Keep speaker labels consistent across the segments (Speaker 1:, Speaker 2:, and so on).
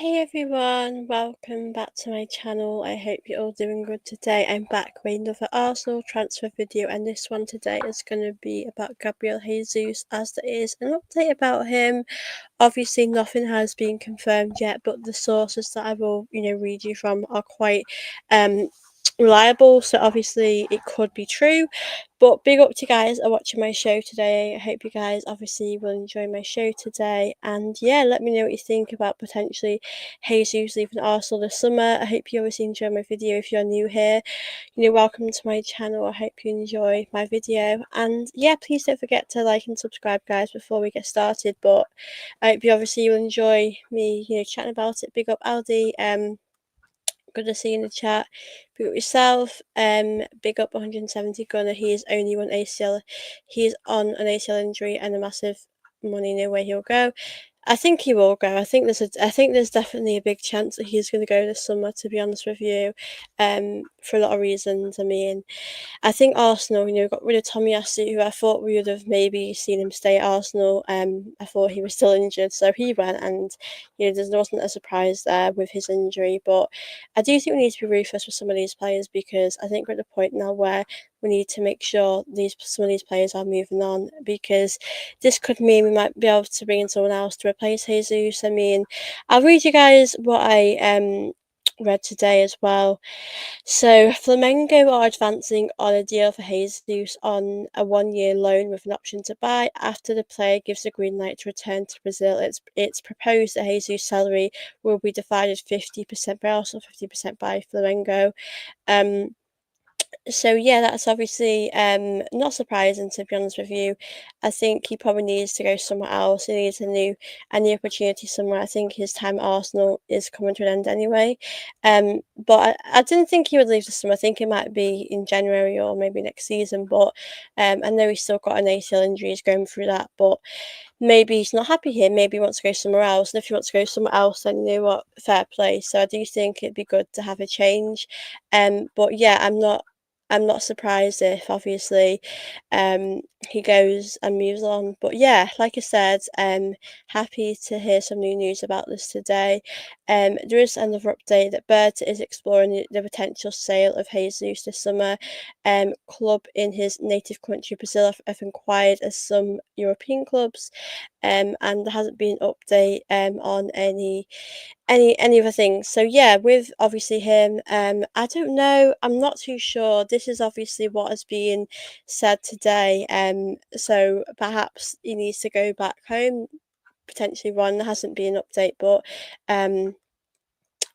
Speaker 1: Hey everyone, welcome back to my channel. I hope you're all doing good today. I'm back with another Arsenal transfer video, and this one today is going to be about Gabriel Jesus, as there is an update about him. Obviously nothing has been confirmed yet, but the sources that I will read you from are quite reliable, so obviously it could be true. But big up to you guys are watching my show today. I hope you guys obviously will enjoy my show today, and yeah, let me know what you think about potentially Jesus leaving Arsenal this summer. I hope you obviously enjoy my video. If you're new here, welcome to my channel. I hope you enjoy my video, and yeah, please don't forget to like and subscribe, guys, before we get started. But I hope you obviously will enjoy me chatting about it. Big up Aldi, good to see you in the chat. Big up yourself. Big up 170 Gunner. He is only one ACL. He's on an ACL injury and a massive money. No way he'll go. I think he will go. I think there's definitely a big chance that he's going to go this summer. To be honest with you, for a lot of reasons. I mean, I think Arsenal, got rid of Tomiyasu, who I thought we would have maybe seen him stay at Arsenal. I thought he was still injured, so he went, and there wasn't a surprise there with his injury. But I do think we need to be ruthless with some of these players, because I think we're at the point now where we need to make sure some of these players are moving on, because this could mean we might be able to bring in someone else to replace Jesus. I mean, I'll read you guys what I read today as well. So Flamengo are advancing on a deal for Jesus on a 1-year loan with an option to buy. After the player gives the green light to return to Brazil, it's proposed that Jesus' salary will be divided 50% by Arsenal, 50% by Flamengo. So yeah, that's obviously not surprising, to be honest with you. I think he probably needs to go somewhere else. He needs a new opportunity somewhere. I think his time at Arsenal is coming to an end anyway. But I didn't think he would leave this summer. I think it might be in January or maybe next season. But I know he's still got an ACL injury. He's going through that, but maybe he's not happy here. Maybe he wants to go somewhere else. And if he wants to go somewhere else, then you know what, fair play. So I do think it'd be good to have a change. But yeah, I'm not surprised if obviously he goes and moves on. But yeah, like I said, happy to hear some new news about this today. There is another update that Berta is exploring the potential sale of Jesus this summer. Club in his native country, Brazil, have inquired as some European clubs, and there hasn't been an update on any other things. So yeah, with obviously him, I don't know, I'm not too sure. This is obviously what is being said today. So perhaps he needs to go back home, potentially. One, there hasn't been an update, but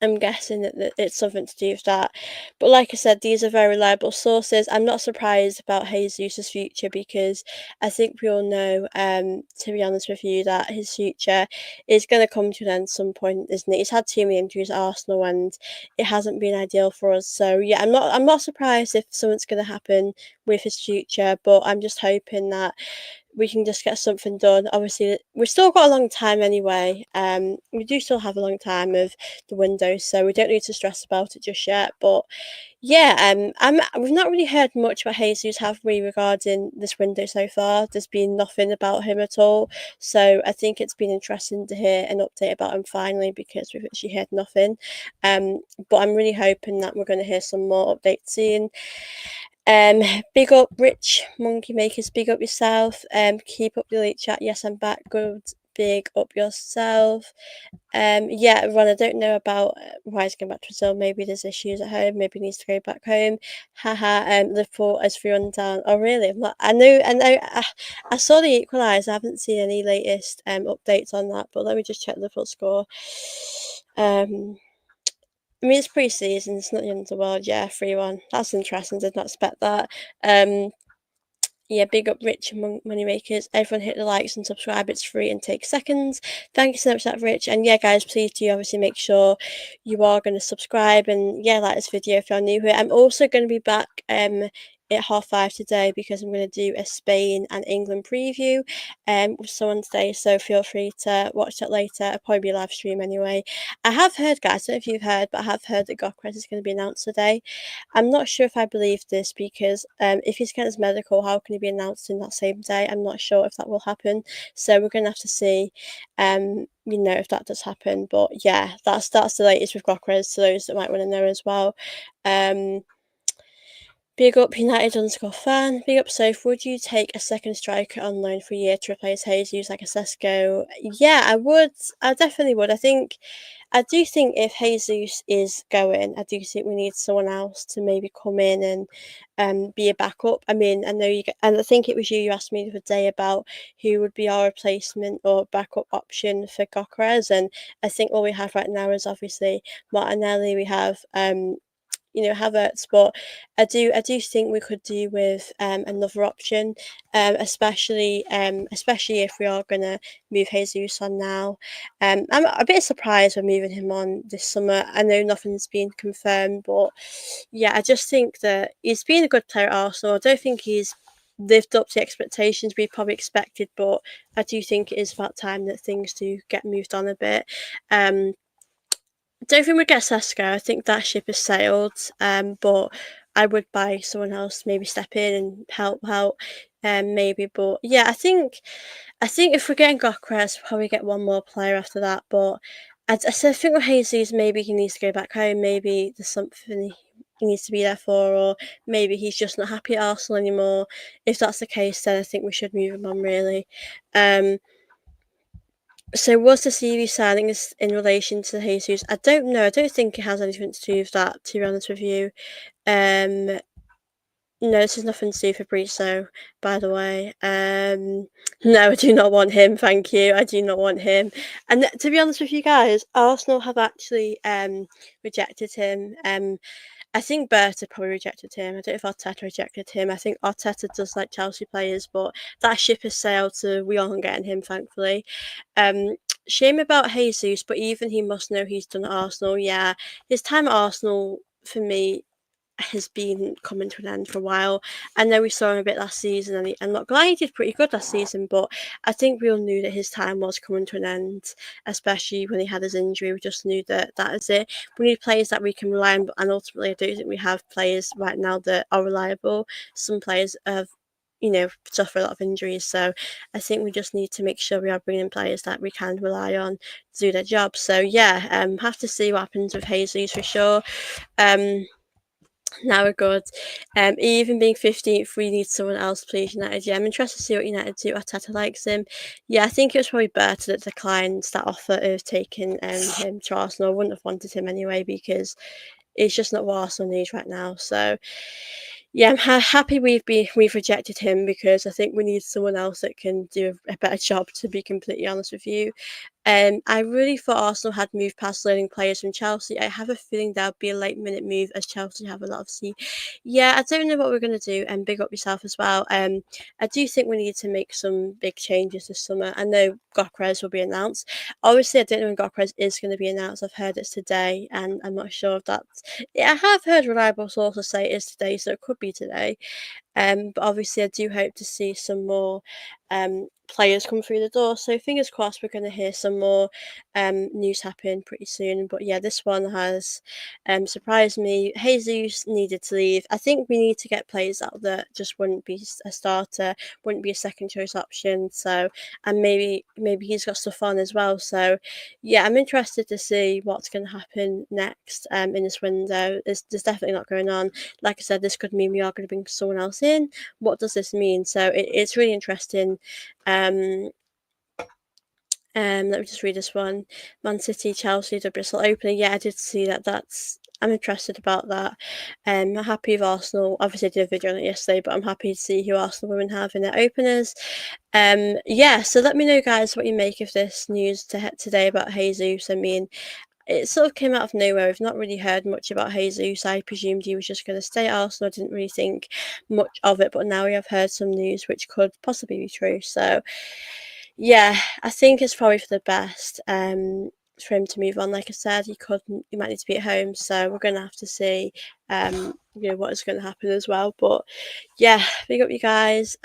Speaker 1: I'm guessing that it's something to do with that. But like I said, these are very reliable sources. I'm not surprised about Jesus' future, because I think we all know, to be honest with you, that his future is going to come to an end at some point, isn't it? He's had too many injuries at Arsenal, and it hasn't been ideal for us. So yeah, I'm not surprised if something's going to happen with his future, but I'm just hoping that we can just get something done. Obviously, we've still got a long time anyway. We do still have a long time of the window, so we don't need to stress about it just yet. But yeah, we've not really heard much about Jesus, have we, regarding this window so far? There's been nothing about him at all. So I think it's been interesting to hear an update about him finally, because we've actually heard nothing. But I'm really hoping that we're going to hear some more updates soon. Big up Rich Monkey Makers, big up yourself. Keep up the late chat. Yes, I'm back. Good. Big up yourself. Yeah, Ron, I don't know about why he's going back to Brazil. Maybe there's issues at home. Maybe he needs to go back home. Haha. Liverpool is 3-1 down. Oh really? I know. I saw the equaliser. I haven't seen any latest updates on that. But let me just check the full score. I mean, it's pre-season, it's not the end of the world. Yeah, 3-1. That's interesting. Did not expect that. Yeah, big up Rich and Moneymakers. Everyone hit the likes and subscribe. It's free and takes seconds. Thank you so much for that, Rich. And yeah, guys, please do obviously make sure you are going to subscribe and yeah, like this video if you're new here. I'm also going to be back at 5:30 today because I'm going to do a Spain and England preview with someone today. So feel free to watch that later. It'll probably be a live stream anyway. I have heard, guys, I don't know if you've heard, but I have heard that Gyokeres is going to be announced today. I'm not sure if I believe this because if he's getting his medical, how can he be announced in that same day? I'm not sure if that will happen. So we're going to have to see, if that does happen. But yeah, that's the latest with Gyokeres to those that might want to know as well. Big up United_fan. Big up Soph. Would you take a second striker on loan for a year to replace Jesus like a Sesko? Yeah, I would. I definitely would. I do think if Jesus is going, I do think we need someone else to maybe come in and be a backup. I mean, I know and I think it was you asked me the other day about who would be our replacement or backup option for Gyokeres, and I think all we have right now is obviously Martinelli. We have Havertz, but I do think we could do with another option, especially if we are gonna move Jesus on now. I'm a bit surprised we're moving him on this summer. I know nothing's been confirmed, but yeah, I just think that he's been a good player at Arsenal. I don't think he's lived up to expectations we probably expected, but I do think it is about time that things do get moved on a bit. Don't think we'd get Sesko. I think that ship has sailed. But I would buy someone else, maybe step in and help out. Maybe, but yeah, I think if we're getting Gyokeres, we'll probably get one more player after that. But I think with Jesus, maybe he needs to go back home. Maybe there's something he needs to be there for, or maybe he's just not happy at Arsenal anymore. If that's the case, then I think we should move him on. Really. So was the CV signing in relation to Jesus? I don't know. I don't think it has anything to do with that, to be honest with you. Um, no, this is nothing to do for Fabrizio, by the way. No, I do not want him, thank you. I do not want him. And to be honest with you guys, Arsenal have actually rejected him. I think Berta probably rejected him. I don't know if Arteta rejected him. I think Arteta does like Chelsea players, but that ship has sailed, so we aren't getting him, thankfully. Um, Shame about Jesus, but even he must know he's done at Arsenal. Yeah, his time at Arsenal for me has been coming to an end for a while. I know we saw him a bit last season, and not glad he did pretty good last season, but I think we all knew that his time was coming to an end, especially when he had his injury. We just knew that is it. We need players that we can rely on, and ultimately, I don't think we have players right now that are reliable. Some players have suffer a lot of injuries. So I think we just need to make sure we are bringing in players that we can rely on to do their job. So yeah, have to see what happens with Jesus for sure. Now we're good. Even being 15th, we need someone else, please, United. Yeah, I'm interested to see what United do. Arteta likes him. Yeah, I think it was probably Berta that declined that offer of taking him to Arsenal. I wouldn't have wanted him anyway because it's just not what Arsenal needs right now. So yeah, I'm happy we've rejected him because I think we need someone else that can do a better job. To be completely honest with you, I really thought Arsenal had moved past learning players from Chelsea. I have a feeling there'll be a late minute move as Chelsea have a lot of C. Yeah, I don't know what we're gonna do. And big up yourself as well. I do think we need to make some big changes this summer. I know Gyokeres will be announced. Obviously, I don't know when Gyokeres is going to be announced. I've heard it's today, and I'm not sure if that's. Yeah, I have heard reliable sources say it is today, so it could be today. But obviously, I do hope to see some more players come through the door. So fingers crossed, we're going to hear some more news happen pretty soon. But yeah, this one has surprised me. Jesus needed to leave. I think we need to get players out that just wouldn't be a starter, wouldn't be a second choice option. So and maybe he's got stuff on as well. So yeah, I'm interested to see what's going to happen next in this window. There's definitely not going on. Like I said, this could mean we are going to bring someone else in. What does this mean? So it's really interesting. Let me just read this one. Man City, Chelsea, the Bristol opener. Yeah, I did see that. I'm interested about that. I'm happy with Arsenal. Obviously, I did a video on it yesterday, but I'm happy to see who Arsenal women have in their openers. Yeah, so let me know, guys, what you make of this news today about Jesus. I mean, it sort of came out of nowhere. We've not really heard much about Jesus. I presumed he was just going to stay at Arsenal. I didn't really think much of it, but now we have heard some news which could possibly be true. So, yeah, I think it's probably for the best. for him to move on. Like I said, he might need to be at home, so we're gonna have to see what is gonna happen as well. But yeah, big up you guys.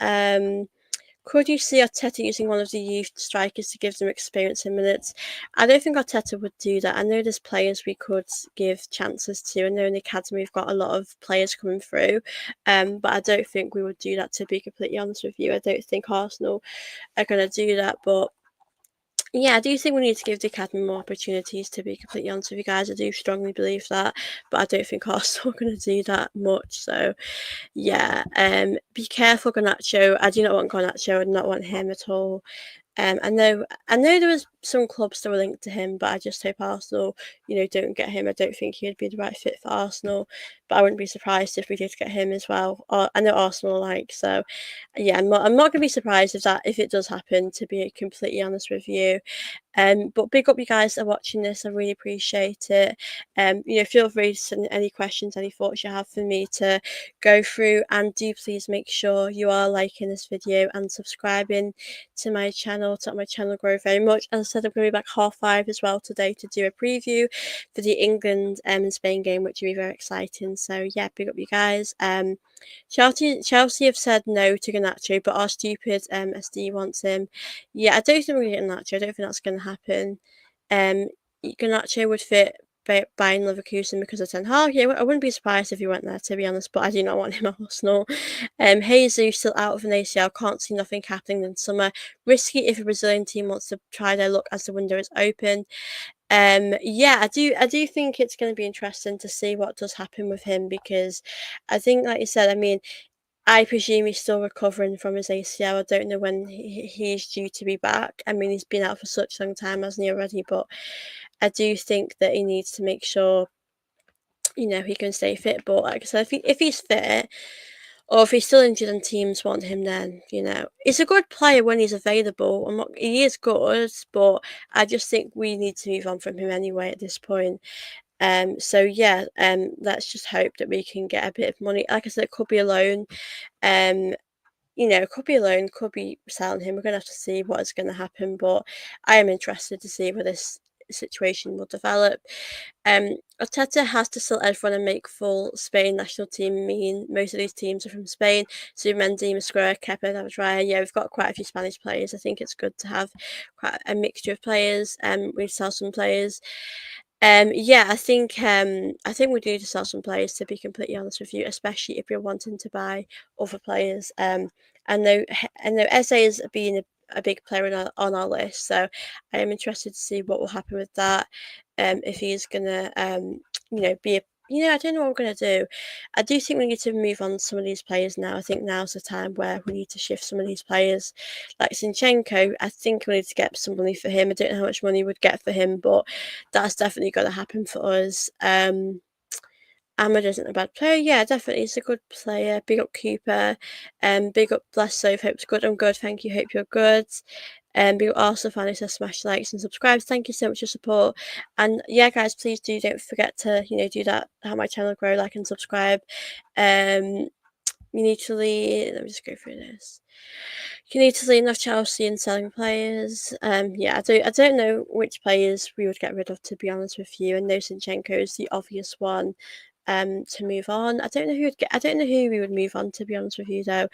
Speaker 1: Could you see Arteta using one of the youth strikers to give them experience in minutes? I don't think Arteta would do that. I know there's players we could give chances to. I know in the academy we've got a lot of players coming through, but I don't think we would do that, to be completely honest with you. I don't think Arsenal are going to do that, but yeah, I do think we need to give the academy more opportunities, to be completely honest with you guys. I do strongly believe that, but I don't think Arsenal are going to do that much. So yeah, be careful, Garnacho. I do not want Garnacho. I do not want him at all. I know there was some clubs that were linked to him, but I just hope Arsenal, don't get him. I don't think he would be the right fit for Arsenal, but I wouldn't be surprised if we did get him as well. I know Arsenal so yeah, I'm not gonna be surprised if it does happen. To be completely honest with you, but big up you guys that are watching this. I really appreciate it. Feel free to send any questions, any thoughts you have for me to go through, and do please make sure you are liking this video and subscribing to my channel to help my channel grow very much. As I said, I'm going to be back 5:30 as well today to do a preview for the England and Spain game, which will be very exciting. So yeah, big up you guys. Chelsea have said no to Garnacho, but our stupid SD wants him. Yeah, I don't think we're getting Garnacho. I don't think that's going to happen. Garnacho would fit Bayern Leverkusen because of Ten Hag. Yeah, I wouldn't be surprised if he went there, to be honest, but I do not want him at Arsenal. Jesus still out of an ACL. Can't see nothing happening in summer. Risky if a Brazilian team wants to try their luck as the window is open. Yeah, I do think it's going to be interesting to see what does happen with him, because I think, like you said, I mean, I presume he's still recovering from his ACL. I don't know when he's due to be back. I mean, he's been out for such a long time, hasn't he, already? But I do think that he needs to make sure, he can stay fit. But like I said, if he's fit, or if he's still injured and teams want him, then, he's a good player when he's available. He is good, but I just think we need to move on from him anyway at this point. So yeah, let's just hope that we can get a bit of money. Like I said, it could be a loan. Could be a loan, could be selling him. We're gonna have to see what is going to happen, but I am interested to see where this situation will develop. Arteta has to sell everyone and make full Spain national team mean. Most of these teams are from Spain. So Mendy, Masquera, Kepa, David Raya. Yeah, we've got quite a few Spanish players. I think it's good to have quite a mixture of players. We sell some players. Yeah, I think we do need to sell some players, to be completely honest with you, especially if you're wanting to buy other players. I know SA is being a big player on our list, so I am interested to see what will happen with that. If he's gonna be a I don't know what we're gonna do. I do think we need to move on some of these players now. I think now's the time where we need to shift some of these players. Like Zinchenko, I think we need to get some money for him. I don't know how much money we'd get for him, but that's definitely got to happen for us. Ahmed isn't a bad player. Yeah, definitely. He's a good player. Big up Cooper. Big up Blessove. Hope's good. I'm good. Thank you. Hope you're good. Big up Arsenal fan who says smash likes and subscribes. Thank you so much for support. And yeah, guys, please don't forget to, do that. Help my channel grow, like and subscribe. You need to leave. Let me just go through this. You need to leave off Chelsea and selling players. Yeah, I don't know which players we would get rid of, to be honest with you. And no, Zinchenko is the obvious one. To move on. I don't know who we would move on, to be honest with you, though,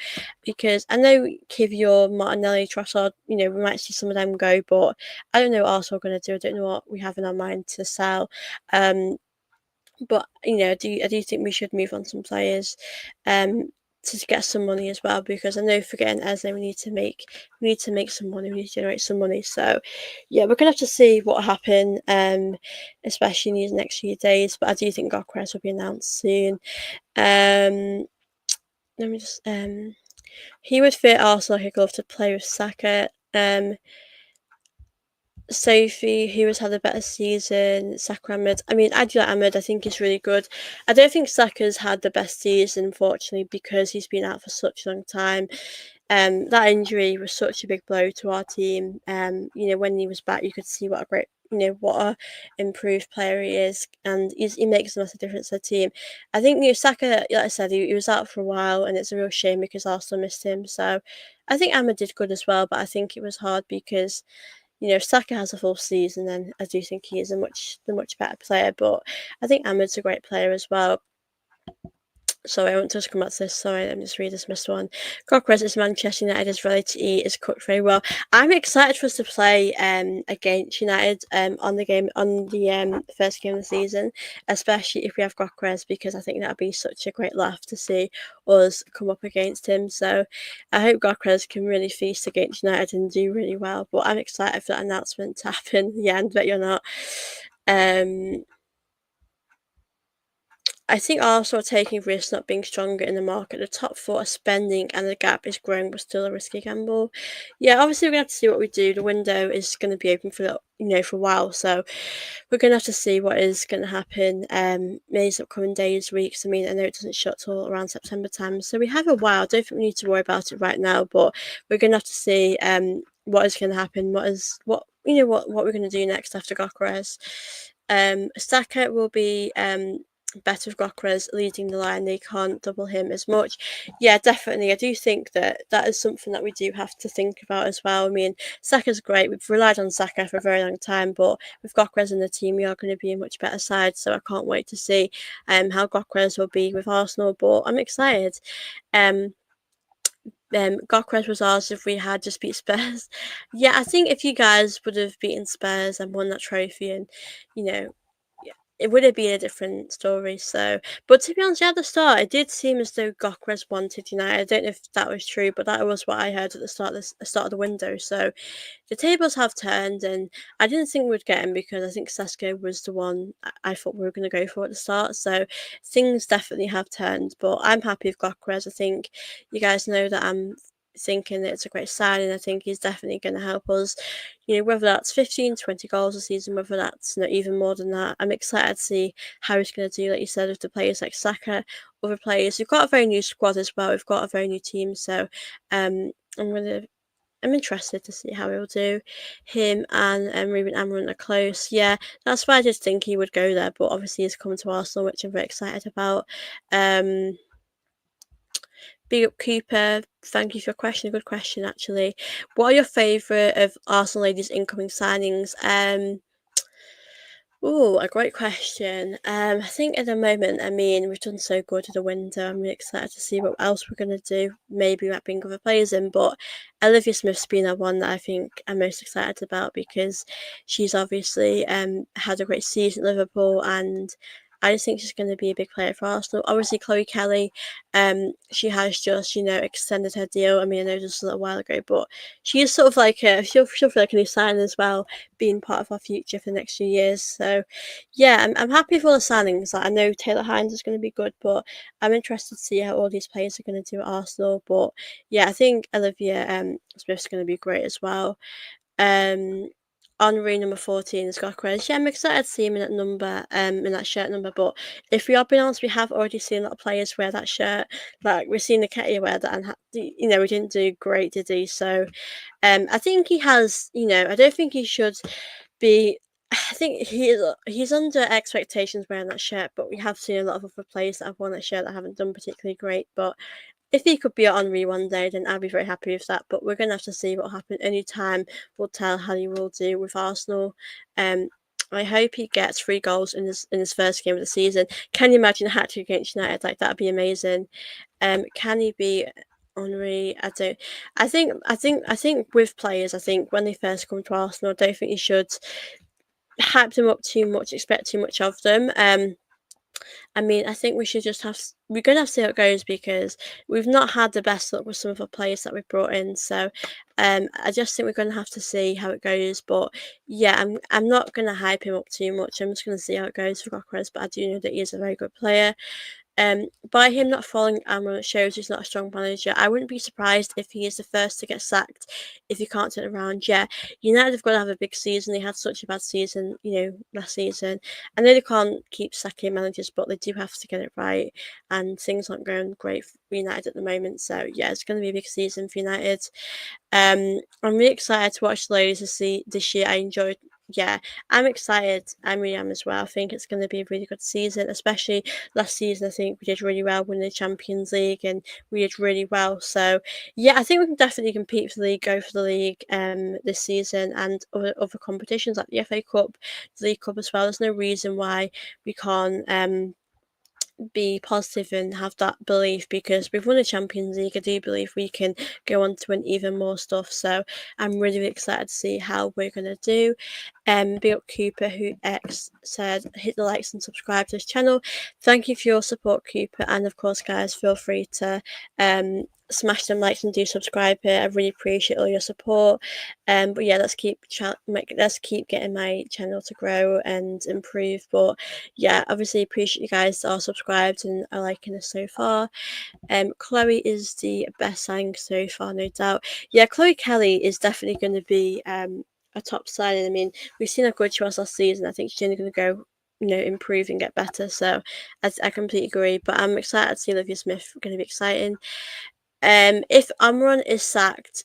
Speaker 1: because I know Kivior, Martinelli, Trossard, we might see some of them go, but I don't know what else we're going to do. I don't know what we have in our mind to sell. But I do think we should move on some players, to get some money as well, because I know for getting Eze we need to make some money. We need to generate some money. So yeah, we're gonna have to see what happen, especially in these next few days. But I do think Gyokeres will be announced soon. Let me just he would fit Arsenal. He'd love to play with Saka. Sophie, who has had a better season, Saka Ahmed. I mean, I do like Ahmed. I think he's really good. I don't think Saka's had the best season, unfortunately, because he's been out for such a long time. That injury was such a big blow to our team. When he was back, you could see what a great, what a improved player he is, and he makes a massive difference to the team. I think Saka, like I said, he was out for a while, and it's a real shame because Arsenal missed him. So I think Ahmed did good as well, but I think it was hard because Saka has a full season, then I do think he is the much better player. But I think Ahmed's a great player as well. Sorry, I want to just come back to this. Sorry, let me just read this missed one. Gyokeres is Manchester United is ready to eat, is cooked very well. I'm excited for us to play against United on the first game of the season, especially if we have Gyokeres, because I think that'd be such a great laugh to see us come up against him. So I hope Gyokeres can really feast against United and do really well. But I'm excited for that announcement to happen. Yeah, and bet you're not. Um, I think Arsenal are taking risks not being stronger in the market. The top four are spending and the gap is growing, but still a risky gamble. Yeah, obviously we're gonna have to see what we do. The window is gonna be open for a while, so we're gonna have to see what is gonna happen these upcoming days, weeks. I mean, I know it doesn't shut till around September time, so we have a while. I don't think we need to worry about it right now, but we're gonna have to see what is gonna happen, what we're gonna do next after Gyokeres. Saka will be better with Gyokeres leading the line. They can't double him as much. Yeah, definitely. I do think that is something that we do have to think about as well. I mean, Saka's great. We've relied on Saka for a very long time, but with Gyokeres in the team, we are going to be a much better side. So I can't wait to see how Gyokeres will be with Arsenal. But I'm excited. Um, Gyokeres was asked if we had just beat Spurs. Yeah, I think if you guys would have beaten Spurs and won that trophy, and you know, it would have been a different story. So, but to be honest, at the start, it did seem as though Gyokeres wanted United. I don't know if that was true, but that was what I heard at the start of the window. So, the tables have turned, and I didn't think we'd get him because I think Sesko was the one I thought we were going to go for at the start. So, things definitely have turned. But I'm happy with Gyokeres. I think you guys know that I'm thinking that it's a great signing. I think he's definitely going to help us, whether that's 15, 20 goals a season, whether that's not even more than that. I'm excited to see how he's going to do, like you said, with the players like Saka, other players. We've got a very new squad as well. We've got a very new team. So I'm interested to see how he'll do. Him and Ruben Amorim are close. Yeah, that's why I just think he would go there. But obviously he's coming to Arsenal, which I'm very excited about. Big up Cooper, thank you for your question. A good question, actually. What are your favourite of Arsenal ladies' incoming signings? Oh, a great question. I think at the moment, I mean, we've done so good at the window. I'm really excited to see what else we're going to do. Maybe we might bring other players in, but Olivia Smith's been the one that I think I'm most excited about because she's obviously had a great season at Liverpool, and I just think she's going to be a big player for Arsenal. Obviously, Chloe Kelly, she has just extended her deal. I mean, I know just a little while ago, but she is sort of like she'll feel like a new signing as well, being part of our future for the next few years. So, yeah, I'm happy with all the signings. Like, I know Taylor Hines is going to be good, but I'm interested to see how all these players are going to do at Arsenal. But yeah, I think Olivia Smith's going to be great as well. Henri number 14 has got credit. Yeah, I'm excited to see him in that number, in that shirt number. But if we are being honest, we have already seen a lot of players wear that shirt. Like we've seen Nketiah wear that, and we didn't do great, did he? So, I think he has. I don't think he should be. I think he's under expectations wearing that shirt, but we have seen a lot of other players that have worn that shirt that haven't done particularly great. But if he could be at Henri one day, then I'd be very happy with that. But we're going to have to see what happens. Any time will tell how he will do with Arsenal. I hope he gets 3 goals in his first game of the season. Can you imagine a hat trick against United? Like that'd be amazing. Can he be Henri? I don't. I think with players, I think when they first come to Arsenal, I don't think you should hype them up too much, expect too much of them. I mean, I think we should just we're going to have to see how it goes because we've not had the best luck with some of our players that we've brought in. So I just think we're going to have to see how it goes. But yeah, I'm not going to hype him up too much. I'm just going to see how it goes for Gyokeres. But I do know that he is a very good player. By him not following Amram, it shows he's not a strong manager. I wouldn't be surprised if he is the first to get sacked if he can't turn it around. Yeah, United have got to have a big season. They had such a bad season, last season. I know they can't keep sacking managers, but they do have to get it right. And things aren't going great for United at the moment. So yeah, it's going to be a big season for United. I'm really excited to watch the ladies this year. I enjoyed yeah, I'm excited. I really am as well. I think it's going to be a really good season, especially last season. I think we did really well winning the Champions League, and we did really well. So yeah, I think we can definitely compete for the league, go for the league this season, and other competitions like the FA Cup, the League Cup as well. There's no reason why we can't be positive and have that belief, because we've won the Champions League. I do believe we can go on to win even more stuff. So I'm really, really excited to see how we're gonna do. Big up Cooper, who X said hit the likes and subscribe to this channel. Thank you for your support, Cooper, and of course, guys, feel free to smash them likes and do subscribe here. I really appreciate all your support. But yeah, let's keep getting my channel to grow and improve. But yeah, obviously appreciate you guys that are subscribed and are liking us so far. Chloe is the best sang so far, no doubt. Yeah, Chloe Kelly is definitely going to be a top signing. I mean, we've seen how good she was last season. I think she's only going to go, improve and get better. So I completely agree. But I'm excited to see Olivia Smith. Going to be exciting. If Amron is sacked,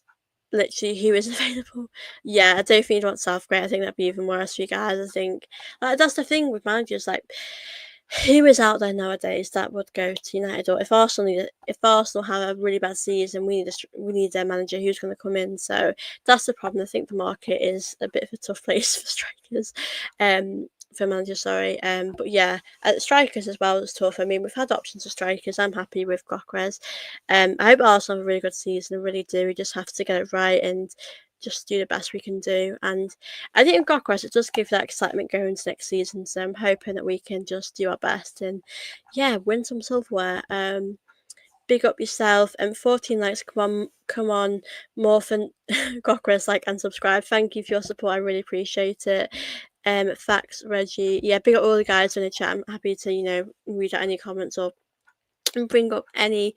Speaker 1: literally who is available? Yeah, I don't think you'd want Southgate. I think that'd be even worse for you guys. I think like that's the thing with managers. Like, who is out there nowadays that would go to United? Or if Arsenal have a really bad season, we need their manager who's going to come in. So that's the problem. I think the market is a bit of a tough place for strikers. For managers, sorry. But yeah, strikers as well is tough. I mean, we've had options for strikers. I'm happy with Gyokeres. I hope Arsenal have a really good season. I really do. We just have to get it right and just do the best we can do. And I think in Gyokeres, it does give that excitement going into next season. So I'm hoping that we can just do our best and yeah, win some silverware. Big up yourself and 14 likes. Come on, Morphin Gyokeres, like and subscribe. Thank you for your support. I really appreciate it. Facts, Reggie. Yeah, big up all the guys in the chat. I'm happy to, read out any comments or and bring up any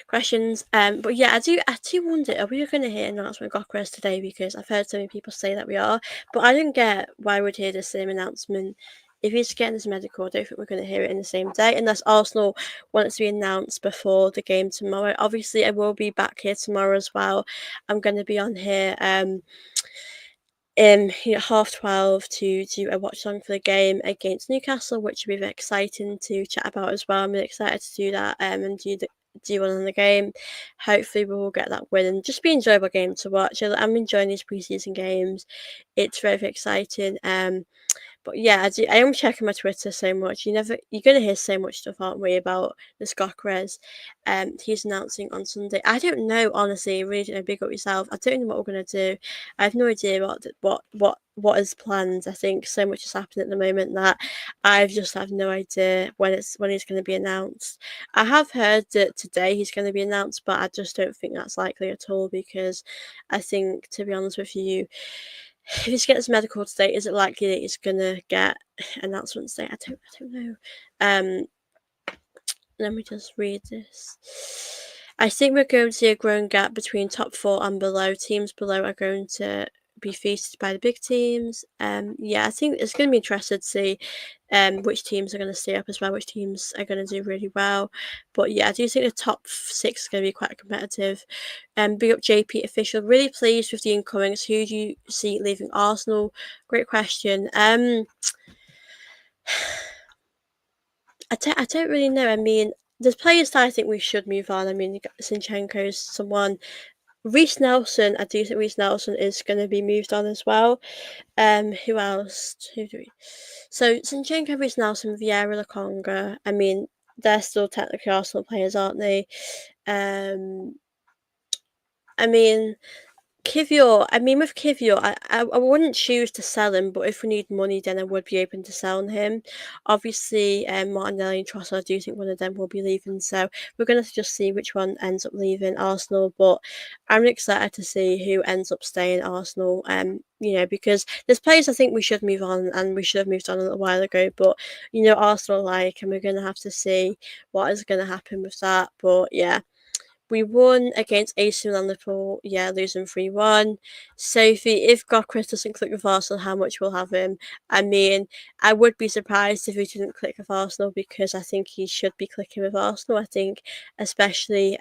Speaker 1: questions. But yeah, I do wonder, are we going to hear an announcement of Gyokeres today? Because I've heard so many people say that we are, but I don't get why we'd hear the same announcement. If he's getting his medical, I don't think we're going to hear it in the same day, unless Arsenal want it to be announced before the game tomorrow. Obviously, I will be back here tomorrow as well. I'm going to be on here. 12:30 to do a watch along for the game against Newcastle, which will be very exciting to chat about as well. I'm really excited to do that and do one on the game. Hopefully we will get that win and just be an enjoyable game to watch. I'm enjoying these preseason games. It's very, very exciting. But yeah, I am checking my Twitter so much. You're gonna hear so much stuff, aren't we, about the Gyokeres. He's announcing on Sunday. I don't know, honestly. Really don't know. Big up yourself. I don't know what we're gonna do. I have no idea what is planned. I think so much is happening at the moment that I just have no idea when he's going to be announced. I have heard that today he's going to be announced, but I just don't think that's likely at all, because I think, to be honest with you, if he's getting his medical today, is it likely that he's gonna get announcements today? I don't know. Let me just read this. I think we're going to see a growing gap between top four and below. Teams below are going to be feasted by the big teams. Yeah, I think it's going to be interesting to see which teams are going to stay up as well, which teams are going to do really well. But yeah, I do think the top six is going to be quite competitive. Big up JP official. Really pleased with the incomings. Who do you see leaving Arsenal? Great question. I don't really know. I mean, there's players that I think we should move on. I mean, you got Zinchenko's someone. Reece Nelson, I do think Reece Nelson is going to be moved on as well. Who else? Who do we? So Zinchenko, Reece Nelson, Vieira, Lokonga. I mean, they're still technically Arsenal players, aren't they? I mean, with Kivior, I wouldn't choose to sell him, but if we need money, then I would be open to selling him. Obviously, Martinelli and Trossard, I do think one of them will be leaving, so we're going to just see which one ends up leaving Arsenal, but I'm excited to see who ends up staying at Arsenal, because there's players I think we should move on, and we should have moved on a little while ago, but, Arsenal and we're going to have to see what is going to happen with that, but yeah. We won against AC Milan Liverpool, losing 3-1. Sophie, if Gyokeres doesn't click with Arsenal, how much we'll have him? I mean, I would be surprised if he didn't click with Arsenal, because I think he should be clicking with Arsenal. I think, especially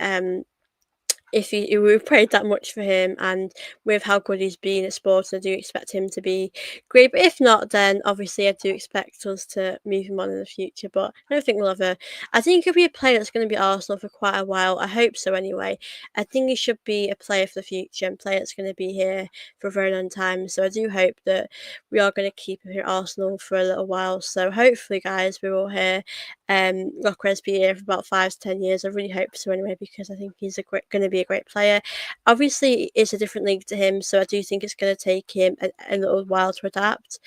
Speaker 1: if we've prayed that much for him, and with how good he's been at sports, I do expect him to be great. But if not, then obviously I do expect us to move him on in the future. But I don't think we'll ever. I think he'll be a player that's going to be at Arsenal for quite a while. I hope so anyway. I think he should be a player for the future and player that's going to be here for a very long time. So I do hope that we are going to keep him here at Arsenal for a little while. So hopefully, guys, we're all here. Gyokeres be here for about 5 to 10 years. I really hope so anyway, because I think he's going to be a great player. Obviously, it's a different league to him, so I do think it's going to take him a little while to adapt.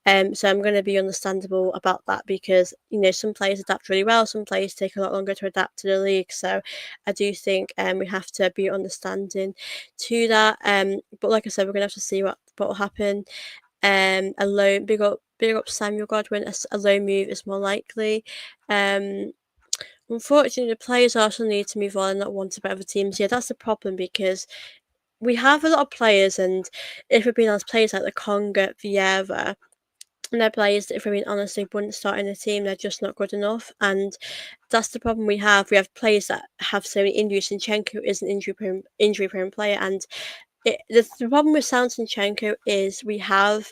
Speaker 1: So I'm going to be understandable about that, because some players adapt really well, some players take a lot longer to adapt to the league. So I do think we have to be understanding to that. But like I said, we're going to have to see what will happen. A loan, big up Samuel Godwin. A loan move is more likely. Unfortunately, the players also need to move on and not want to better teams. Yeah, that's the problem, because we have a lot of players, and if we're being honest, players like the Conga, Vieira, and they're players that, if we're being honest, they wouldn't start in the team. They're just not good enough, and that's the problem we have. We have players that have so many injuries. Zinchenko is an injury prone player, and the problem with Zinchenko is we have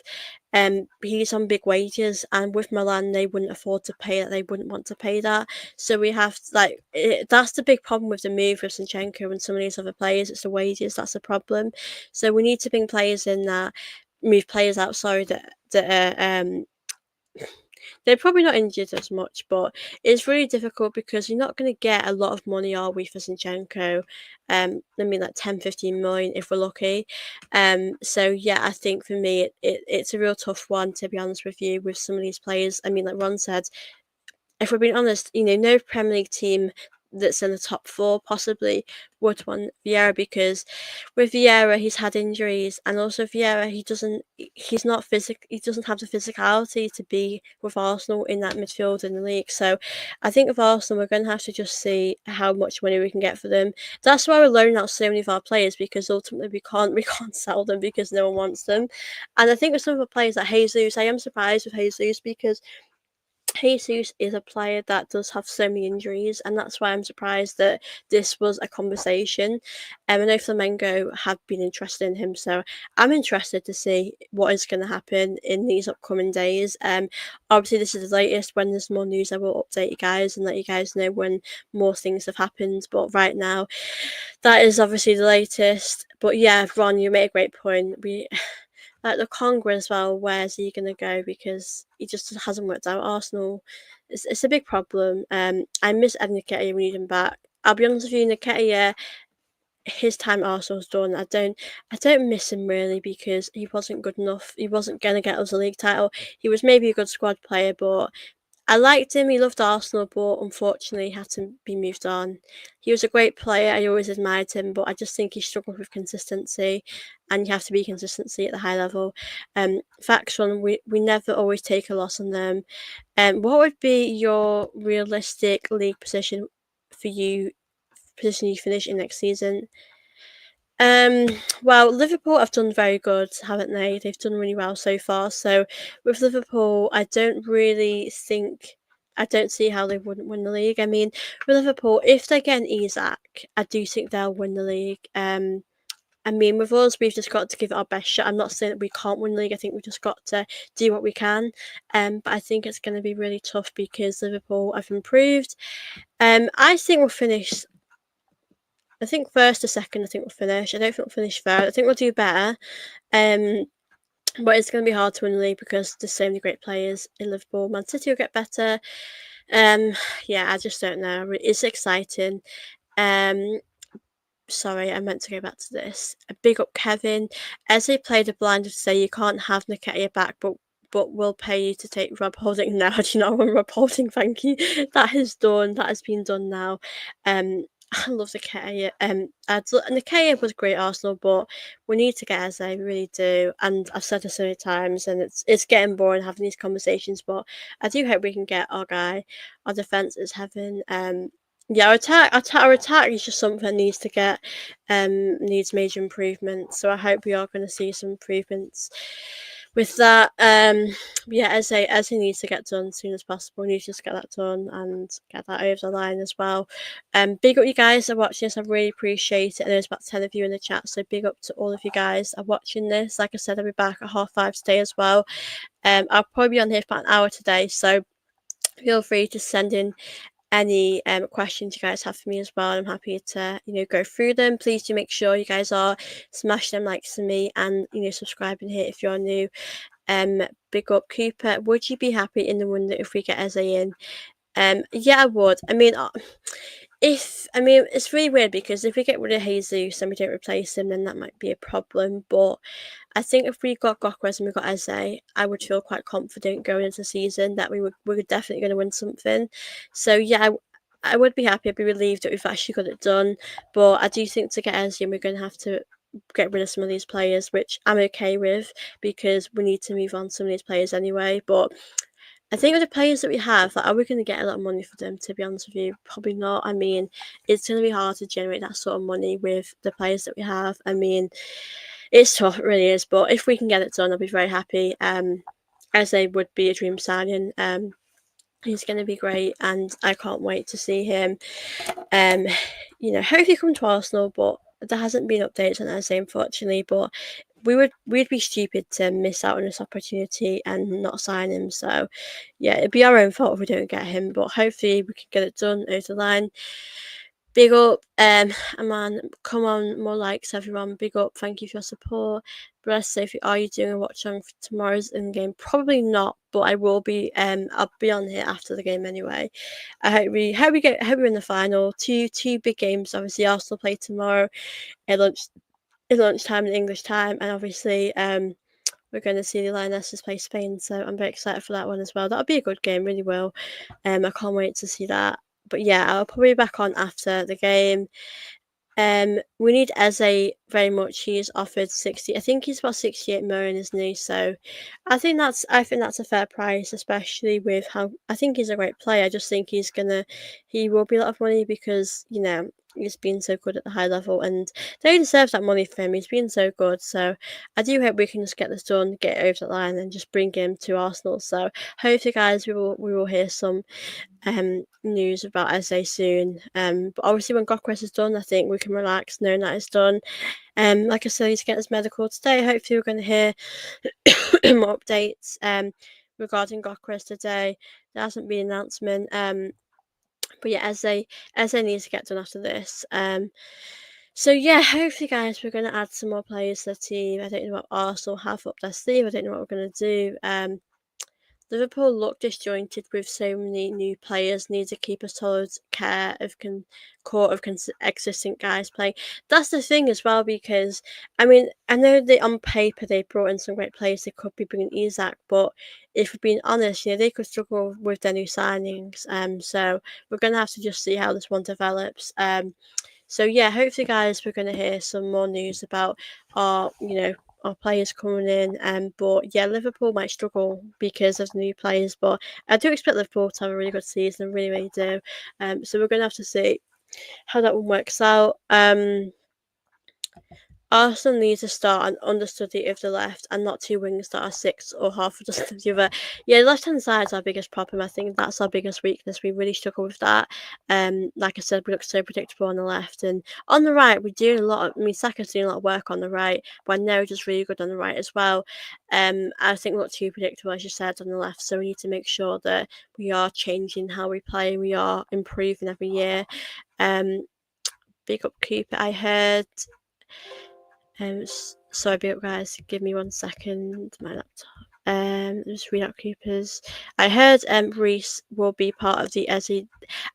Speaker 1: he's on big wages, and with Milan they wouldn't afford to pay that. They wouldn't want to pay that. So we have that's the big problem with the move with Zinchenko and some of these other players. It's the wages that's the problem. So we need to bring players in that move players out. Sorry, that are they're probably not injured as much, but it's really difficult because you're not going to get a lot of money, are we, for Zinchenko? I mean, like 10-15 million if we're lucky. So yeah, I think for me, it's a real tough one, to be honest with you, with some of these players. I mean, like Ron said, if we're being honest, no Premier League team that's in the top four possibly would want Vieira, because with Vieira he's had injuries, and also Vieira he's not he doesn't have the physicality to be with Arsenal in that midfield in the league. So I think with Arsenal we're going to have to just see how much money we can get for them. That's why we're loaning out so many of our players, because ultimately we can't sell them because no one wants them. And I think with some of the players like Jesus, I am surprised with Jesus, because Jesus is a player that does have so many injuries, and that's why I'm surprised that this was a conversation. I know Flamengo have been interested in him, so I'm interested to see what is going to happen in these upcoming days. Obviously this is the latest. When there's more news, I will update you guys and let you guys know when more things have happened. But right now, that is obviously the latest. But yeah, Ron, you made a great point. Like the Congo as well, where's he going to go? Because he just hasn't worked out. Arsenal, it's a big problem. I miss Ed Nketiah. We need him back. I'll be honest with you, Nketiah, his time at Arsenal's done. I don't miss him really, because he wasn't good enough. He wasn't going to get us a league title. He was maybe a good squad player, but I liked him. He loved Arsenal, but unfortunately, he had to be moved on. He was a great player. I always admired him, but I just think he struggled with consistency, and you have to be consistency at the high level. Facts on, we never always take a loss on them. What would be your realistic league position for you? Position you finish in next season? Well, Liverpool have done very good, haven't they? They've done really well so far. So with Liverpool, I don't see how they wouldn't win the league. I mean, with Liverpool, if they get an Isak, I do think they'll win the league. I mean, with us, we've just got to give it our best shot. I'm not saying that we can't win the league. I think we've just got to do what we can. But I think it's going to be really tough because Liverpool have improved. I think we'll finish. I think first or second, I think we'll finish. I don't think we'll finish third. I think we'll do better. But it's going to be hard to win the league because there's so many great players in Liverpool. Man City will get better. Yeah, I just don't know. It's exciting. Sorry, I meant to go back to this. A big up Kevin. As he played a blinder to say you can't have Nketiah back, but we'll pay you to take Rob Holding now. Do you not want Rob Holding? Thank you. That is done. That has been done now. I love Nketiah. Nketiah was great at Arsenal, but we need to get Eze. We really do. And I've said this so many times, and it's getting boring having these conversations. But I do hope we can get our guy. Our defense is heaven. Yeah, our attack is just something that needs to needs major improvements. So I hope we are going to see some improvements with that, yeah, as he needs to get done as soon as possible. We need to just get that done and get that over the line as well. Big up you guys that are watching this. I really appreciate it. And there's about 10 of you in the chat, so big up to all of you guys that are watching this. Like I said, I'll be back at 5:30 today as well. I'll probably be on here for about an hour today, so feel free to send in any questions you guys have for me as well. I'm happy to go through them. Please do make sure you guys are smashing them likes to me and subscribing here if you're new. Big up Cooper. Would you be happy in the window if we get Eze in? Yeah, I would. I mean, it's really weird because if we get rid of Jesus and we don't replace him, then that might be a problem. But I think if we got Gyokeres and we got Eze, I would feel quite confident going into the season that we were definitely going to win something. So yeah, I would be happy. I'd be relieved that we've actually got it done. But I do think to get Eze, we're going to have to get rid of some of these players, which I'm okay with because we need to move on some of these players anyway. But I think with the players that we have, are we going to get a lot of money for them, to be honest with you? Probably not. I mean, it's going to be hard to generate that sort of money with the players that we have. I mean, it's tough, it really is. But if we can get it done, I'll be very happy. Eze would be a dream signing. He's going to be great, and I can't wait to see him. Hopefully come to Arsenal, but there hasn't been updates on Eze, unfortunately. But we'd be stupid to miss out on this opportunity and not sign him. So yeah, it'd be our own fault if we don't get him. But hopefully we can get it done over the line. Big up, man, come on, more likes, everyone. Big up, thank you for your support. Bless, Sophie, are you doing a watch on for tomorrow's in game? Probably not, but I will be. I'll be on here after the game anyway. I hope we win the final. Two big games. Obviously, Arsenal play tomorrow at lunchtime and English time, and obviously, we're going to see the Lionesses play Spain. So I'm very excited for that one as well. That'll be a good game, really will. I can't wait to see that. But yeah, I'll probably be back on after the game. We need Eze very much. He's offered 60. I think he's about 68 million, isn't he? So I think that's a fair price, especially with how I think he's a great player. I just think he will be a lot of money because he's been so good at the high level, and they deserve that money for him. He's been so good. So I do hope we can just get this done, get it over the line, and just bring him to Arsenal. So hopefully, guys, we will hear some news about Eze soon. But obviously when Gyokeres is done, I think we can relax knowing that it's done. Like I said, he's getting his medical today. Hopefully we're going to hear more updates regarding Gyokeres today. There hasn't been an announcement. But yeah, Eze needs to get done after this. So yeah, hopefully guys, we're going to add some more players to the team. I don't know what Arsenal have up their sleeve. I don't know what we're going to do. Liverpool look disjointed with so many new players. Need to keep a solid core of existing guys playing. That's the thing as well, because I mean I know that on paper they brought in some great players. They could be bringing Isak, but if we're being honest, they could struggle with their new signings. So we're gonna have to just see how this one develops. So yeah, hopefully, guys, we're gonna hear some more news about our players coming in. But yeah, Liverpool might struggle because of the new players, but I do expect Liverpool to have a really good season. I really, really do. So we're gonna have to see how that one works out. Arsenal needs to start an understudy of the left and not two wings that are six or half a dozen of the other. Yeah, the left hand side is our biggest problem. I think that's our biggest weakness. We really struggle with that. Like I said, we look so predictable on the left, and on the right we're doing a lot of, I mean, Saka's doing a lot of work on the right, but I know just really good on the right as well. I think we look too predictable, as you said, on the left, so we need to make sure that we are changing how we play, we are improving every year. Big up Cooper, I heard. Sorry, guys, give me 1 second. My laptop. Just read out Cooper's. I heard Reece will be part of the Eze.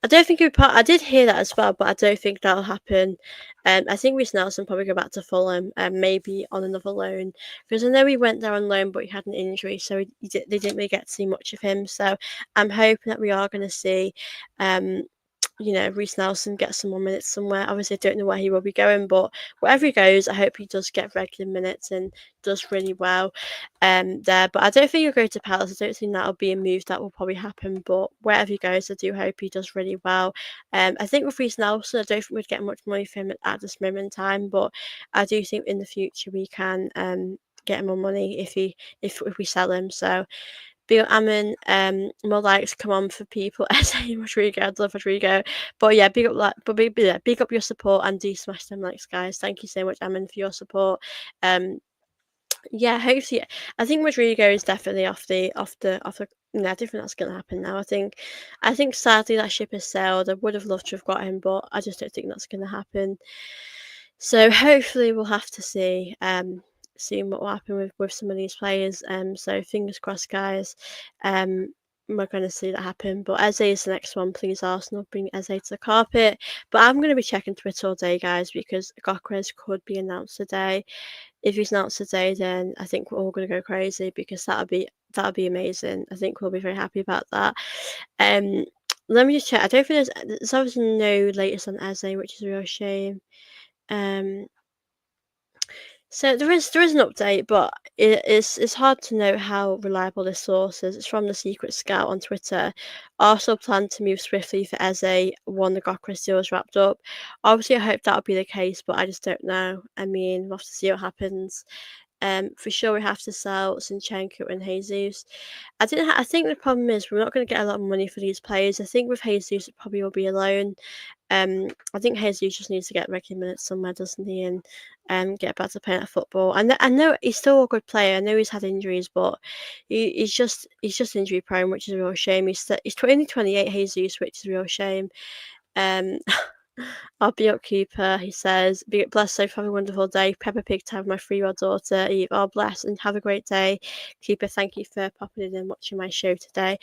Speaker 1: I don't think he'll be part. I did hear that as well, but I don't think that'll happen. I think Reece Nelson probably go back to Fulham, maybe on another loan, because I know he went there on loan, but he had an injury, so they didn't really get to see much of him. So I'm hoping that we are going to see Reece Nelson get some more minutes somewhere. Obviously, I don't know where he will be going, but wherever he goes, I hope he does get regular minutes and does really well there. But I don't think he'll go to Palace. I don't think that'll be a move that will probably happen. But wherever he goes, I do hope he does really well. I think with Reece Nelson, I don't think we'd get much money for him at this moment in time, but I do think in the future we can getting more money if we sell him. So big up Ammon. More likes come on for people. SA Rodrigo, I love Rodrigo. But yeah, big up yeah, big up your support and do smash them likes, guys. Thank you so much, Ammon, for your support. Yeah, hopefully, I think Rodrigo is definitely off the. No, I don't think that's gonna happen now. I think sadly that ship has sailed. I would have loved to have got him, but I just don't think that's gonna happen. So hopefully we'll have to see soon what will happen with some of these players. So fingers crossed, guys. We're going to see that happen. But Eze is the next one. Please, Arsenal, bring Eze to the carpet. But I'm going to be checking Twitter all day, guys, because Gyokeres could be announced today. If he's announced today, then I think we're all going to go crazy because that'll be amazing. I think we'll be very happy about that. Let me just check. I don't think there's obviously no latest on Eze, which is a real shame. Um, so there is an update, but it's hard to know how reliable this source is. It's from the Secret Scout on Twitter. Arsenal plan to move swiftly for Eze when the Gyokeres deal is wrapped up. Obviously, I hope that'll be the case, but I just don't know. I mean, we'll have to see what happens. For sure, we have to sell Zinchenko and Jesus. I think the problem is we're not going to get a lot of money for these players. I think with Jesus, it probably will be a loan. I think Jesus just needs to get regular minutes somewhere, doesn't he? And get back to playing at football. I know he's still a good player. I know he's had injuries, but he's just injury prone, which is a real shame. He's only 28, Jesus, which is a real shame. Um, I'll be up keeper, he says. Be blessed, so have a wonderful day. Peppa Pig time with my 3-year-old daughter, Eve. Oh, bless and have a great day. Keeper, thank you for popping in and watching my show today.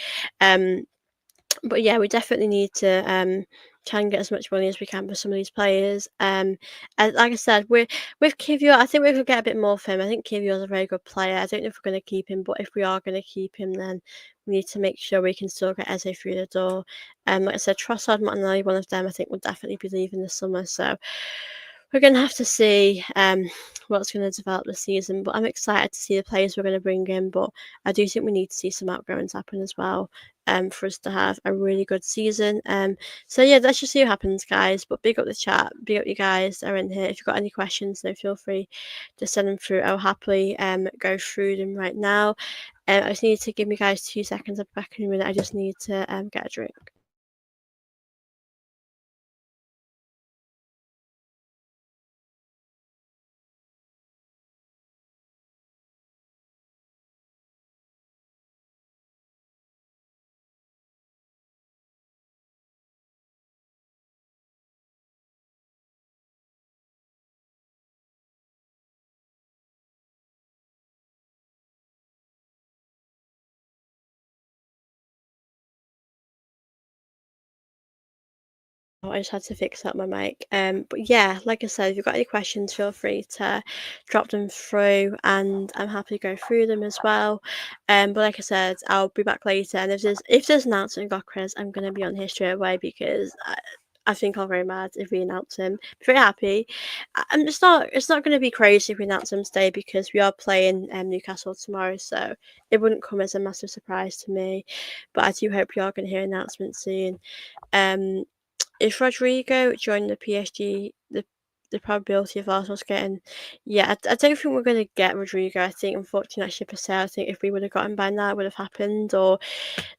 Speaker 1: But yeah, we definitely need to try and get as much money as we can for some of these players. And like I said, with Kivior, I think we could get a bit more for him. I think Kivior is a very good player. I don't know if we're going to keep him, but if we are going to keep him, then we need to make sure we can still get Eze through the door. Like I said, Trossard, Martinelli, one of them, I think will definitely be leaving this summer. So we're going to have to see what's going to develop this season. But I'm excited to see the players we're going to bring in. But I do think we need to see some outgoings happen as well. For us to have a really good season. So yeah, let's just see what happens, guys. But big up the chat, big up you guys that are in here. If you've got any questions, then feel free to send them through. I'll happily go through them right now. I just need to give you guys 2 seconds. I'll be back in a minute. I just need to get a drink. Oh, I just had to fix up my mic. But yeah, like I said, if you've got any questions, feel free to drop them through, and I'm happy to go through them as well. But like I said, I'll be back later, and if there's an announcement of Gyokeres, I'm gonna be on here straight away because I think I'll go mad if we announce him. Very happy. It's not going to be crazy if we announce him today because we are playing Newcastle tomorrow, so it wouldn't come as a massive surprise to me. But I do hope you are going to hear announcements soon. If Rodrigo joined the PSG, the probability of Arsenal's getting, yeah, I don't think we're going to get Rodrigo. I think unfortunately that ship has sailed. I think if we would have got him by now, it would have happened. Or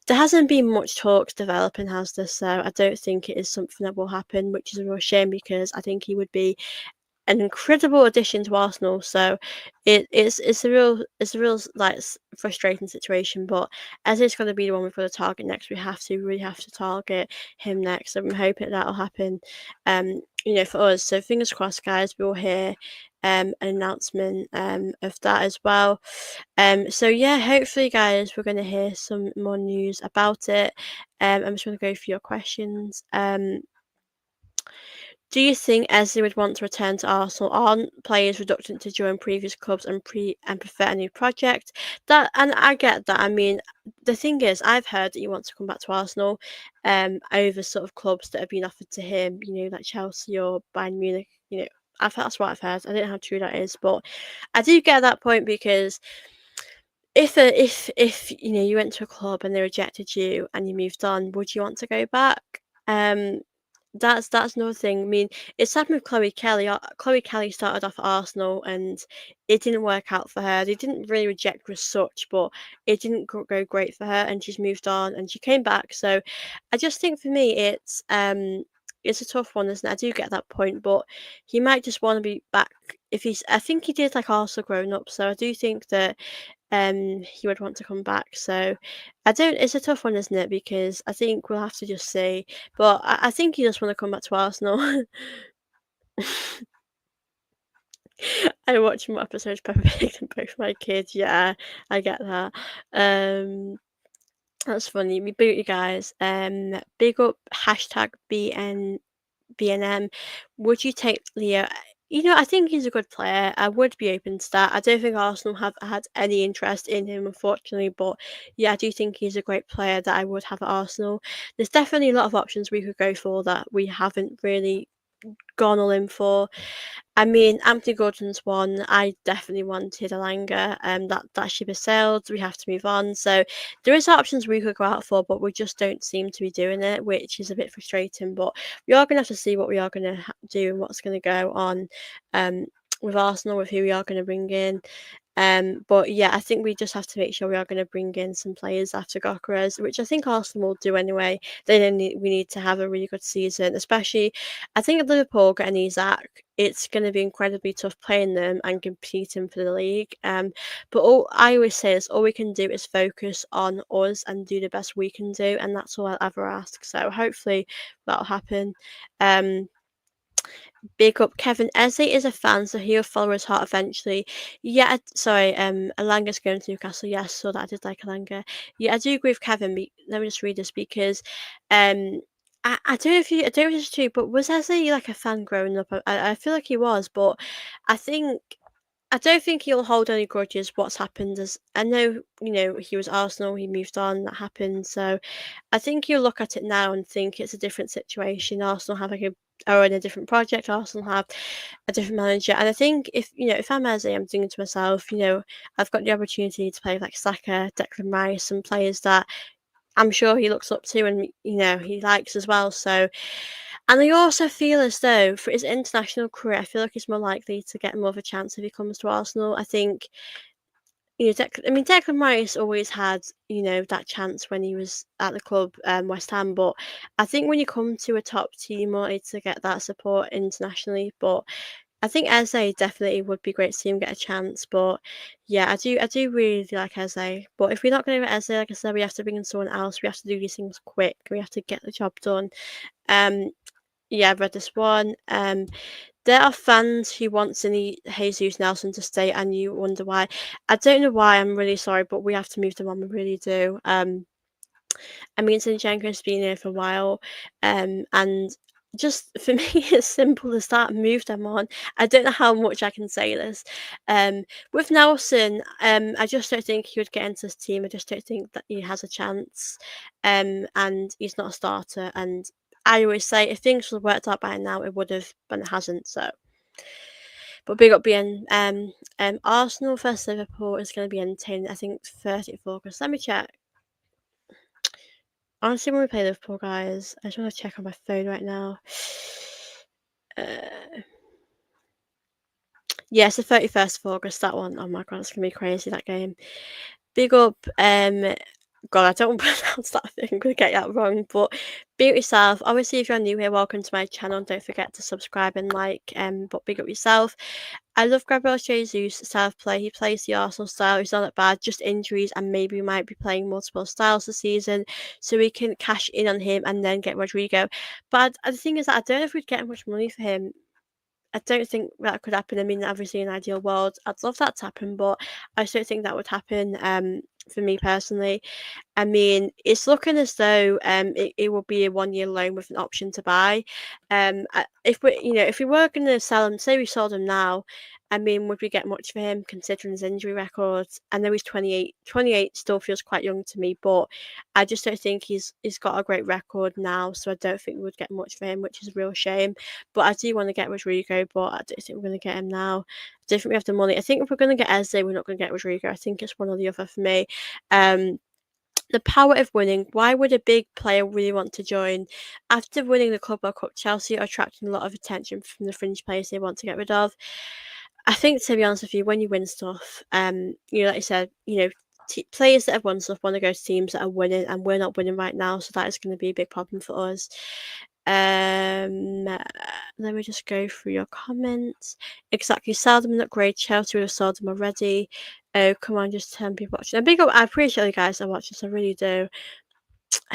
Speaker 1: there hasn't been much talks developing, has there? So I don't think it is something that will happen, which is a real shame because I think he would be an incredible addition to Arsenal. So it's a real like frustrating situation. But as it's going to be the one we've got to target next, we really have to target him next. So I'm hoping that'll happen. For us. So fingers crossed, guys. We'll hear an announcement of that as well. So yeah, hopefully, guys, we're going to hear some more news about it. I'm just going to go through your questions. Do you think Eze would want to return to Arsenal? Aren't players reluctant to join previous clubs and prefer a new project? And I get that. I mean, the thing is, I've heard that he wants to come back to Arsenal, over sort of clubs that have been offered to him. Like Chelsea or Bayern Munich. That's what I've heard. I don't know how true that is, but I do get that point because if you went to a club and they rejected you and you moved on, would you want to go back? That's another thing. I mean, it's happened with Chloe Kelly. Chloe Kelly started off at Arsenal, and it didn't work out for her. They didn't really reject her as such, but it didn't go great for her, and she's moved on, and she came back. So, I just think for me, it's a tough one, isn't it? I do get that point, but he might just want to be back. If he's, I think he did like Arsenal growing up, so I do think that he would want to come back. So I don't. It's a tough one, isn't it? Because I think we'll have to just see. But I think he just want to come back to Arsenal. I watch more episodes Peppa Pig than both my kids. Yeah, I get that. Um, that's funny. We boot you guys. Big up hashtag BNM. Would you take Leo? You know, I think he's a good player. I would be open to that. I don't think Arsenal have had any interest in him, unfortunately. But yeah, I do think he's a great player that I would have at Arsenal. There's definitely a lot of options we could go for that we haven't really gone all in for. I mean, Anthony Gordon's one. I definitely wanted Alanga. That ship has sailed. We have to move on. So there is options we could go out for, but we just don't seem to be doing it, which is a bit frustrating. But we are going to have to see what we are going to do and what's going to go on um, with Arsenal, with who we are going to bring in. But yeah, I think we just have to make sure we are going to bring in some players after Gyokeres, which I think Arsenal will do anyway. We need to have a really good season, especially I think if Liverpool get an Isak, it's going to be incredibly tough playing them and competing for the league. But all I always say is all we can do is focus on us and do the best we can do, and that's all I'll ever ask. So hopefully that'll happen. Um, Big up Kevin. Eze is a fan, so he'll follow his heart eventually. Yeah, sorry. Alanga's going to Newcastle. Yes, so that I did like Alanga. Yeah, I do agree with Kevin. Let me just read this because, um, I don't know if you, I don't know if it's true, but was Eze like a fan growing up? I feel like he was, but I think I don't think he'll hold any grudges. What's happened is I know he was Arsenal. He moved on. That happened. So I think you look at it now and think it's a different situation. Arsenal have like a are in a different project. Arsenal have a different manager, and I think if I'm Eze, I'm thinking to myself, I've got the opportunity to play with like Saka, Declan Rice, and players that I'm sure he looks up to and he likes as well. So, and I also feel as though for his international career, I feel like he's more likely to get more of a chance if he comes to Arsenal. I think Declan Rice always had, that chance when he was at the club, West Ham. But I think when you come to a top team, more to get that support internationally. But I think Eze definitely would be great to see him get a chance. But yeah, I do really like Eze. But if we're not going to get Eze, like I said, we have to bring in someone else. We have to do these things quick. We have to get the job done. Um, yeah, I've read this one. There are fans who want Zinny Jesus Nelson to stay, and you wonder why. I don't know why. I'm really sorry, but we have to move them on. We really do. I mean, Zinchenko's been here for a while, and just for me, it's simple as that. Move them on. I don't know how much I can say this. With Nelson, I just don't think he would get into this team. I just don't think that he has a chance. And he's not a starter. And I always say if things would have worked out by now, it would have, but it hasn't. So, but big up being Arsenal versus Liverpool is going to be entertaining. I think 30th of August. Let me check. Honestly, when we play Liverpool, guys, I just want to check on my phone right now. Uh, yeah, it's the 31st of August, that one. Oh my god, it's going to be crazy, that game. Big up, God, I don't want to pronounce that thing. I'm going to get that wrong, but big up yourself. Obviously, if you're new here, welcome to my channel. Don't forget to subscribe and like, but big up yourself. I love Gabriel Jesus style of play. He plays the Arsenal style. He's not that bad. Just injuries, and maybe we might be playing multiple styles this season, so we can cash in on him and then get Rodrigo. But the thing is that I don't know if we'd get much money for him. I don't think that could happen. I mean, obviously, in an ideal world, I'd love that to happen, but I just don't think that would happen. For me personally, I mean, it's looking as though it will be a 1 year loan with an option to buy. If we were going to sell him, say we sold him now, I mean, would we get much for him considering his injury records? I know he's 28. 28 still feels quite young to me, but I just don't think he's got a great record now, so I don't think we would get much for him, which is a real shame. But I do want to get Rodrigo, but I don't think we're going to get him now. I don't think we have the money. I think if we're going to get Eze, we're not going to get Rodrigo. I think it's one or the other for me. Um, the power of winning. Why would a big player really want to join? After winning the Club World Cup, Chelsea are attracting a lot of attention from the fringe players they want to get rid of. I think, to be honest with you, when you win stuff, like you said, players that have won stuff want to go to teams that are winning, and we're not winning right now, so that is going to be a big problem for us. Let me just go through your comments. Exactly, sell them and upgrade. Chelsea would have sold them already. Oh, come on, just 10 people watching. I appreciate you guys that watch this, I really do.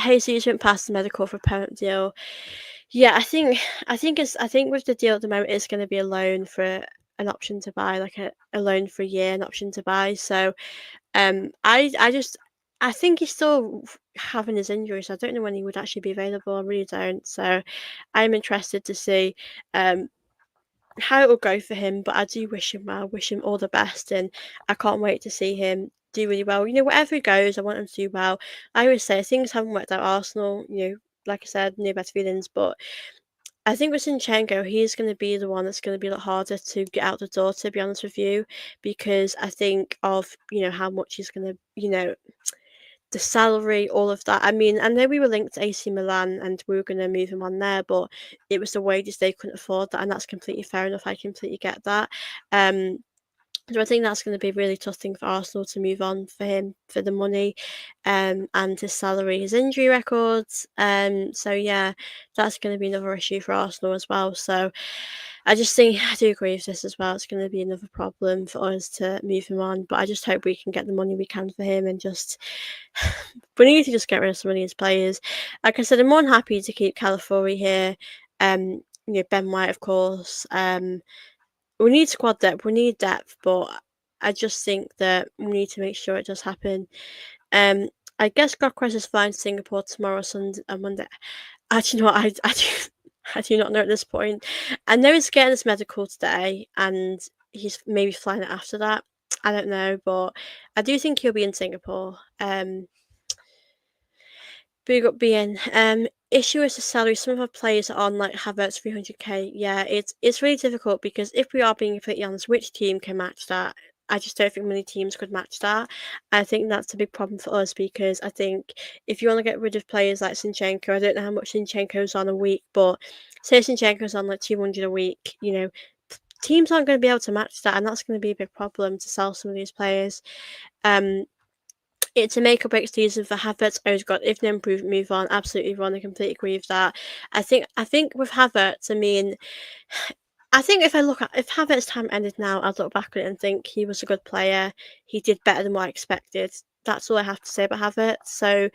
Speaker 1: Jesus went past the medical for a permanent deal. Yeah, I think with the deal at the moment, it's going to be a loan for an option to buy, like a loan for a year, an option to buy. So, I think he's still having his injury, so I don't know when he would actually be available. I really don't. So, I'm interested to see how it will go for him. But I do wish him well, wish him all the best, and I can't wait to see him do really well. Wherever he goes, I want him to do well. I always say things haven't worked out at Arsenal. Like I said, no better feelings, but I think with Zinchenko, he's going to be the one that's going to be a lot harder to get out the door, to be honest with you, because I think of, how much he's going to, the salary, all of that. I mean, I know we were linked to AC Milan and we were going to move him on there, but it was the wages they couldn't afford that, and that's completely fair enough. I completely get that. So I think that's going to be a really tough thing for Arsenal to move on for him for the money, and his salary, his injury records. So yeah, that's going to be another issue for Arsenal as well. So I just think I do agree with this as well. It's going to be another problem for us to move him on. But I just hope we can get the money we can for him, and just we need to just get rid of some of these players. Like I said, I'm more than happy to keep Calafiori here. Ben White, of course. We need squad depth, we need depth, but I just think that we need to make sure it does happen. I guess Gyokeres is flying to Singapore tomorrow, Sunday, and Monday. Actually, no, I do not know at this point. I know he's getting his medical today, and he's maybe flying it after that. I don't know, but I do think he'll be in Singapore. Big up being. Issue is the salary. Some of our players are on like Havertz 300k. Yeah, it's really difficult, because if we are being completely honest, which team can match that? I just don't think many teams could match that. I think that's a big problem for us, because I think if you want to get rid of players like Zinchenko, I don't know how much Zinchenko's on a week, but say Zinchenko's on like 200 a week, teams aren't going to be able to match that, and that's going to be a big problem to sell some of these players. It's a make or break season for Havertz. Odegaard, if no improvement, move on. Absolutely, Ron. I completely agree with that. I think with Havertz, I mean, I think if Havertz's time ended now, I'd look back on it and think he was a good player. He did better than what I expected. That's all I have to say about Havertz. So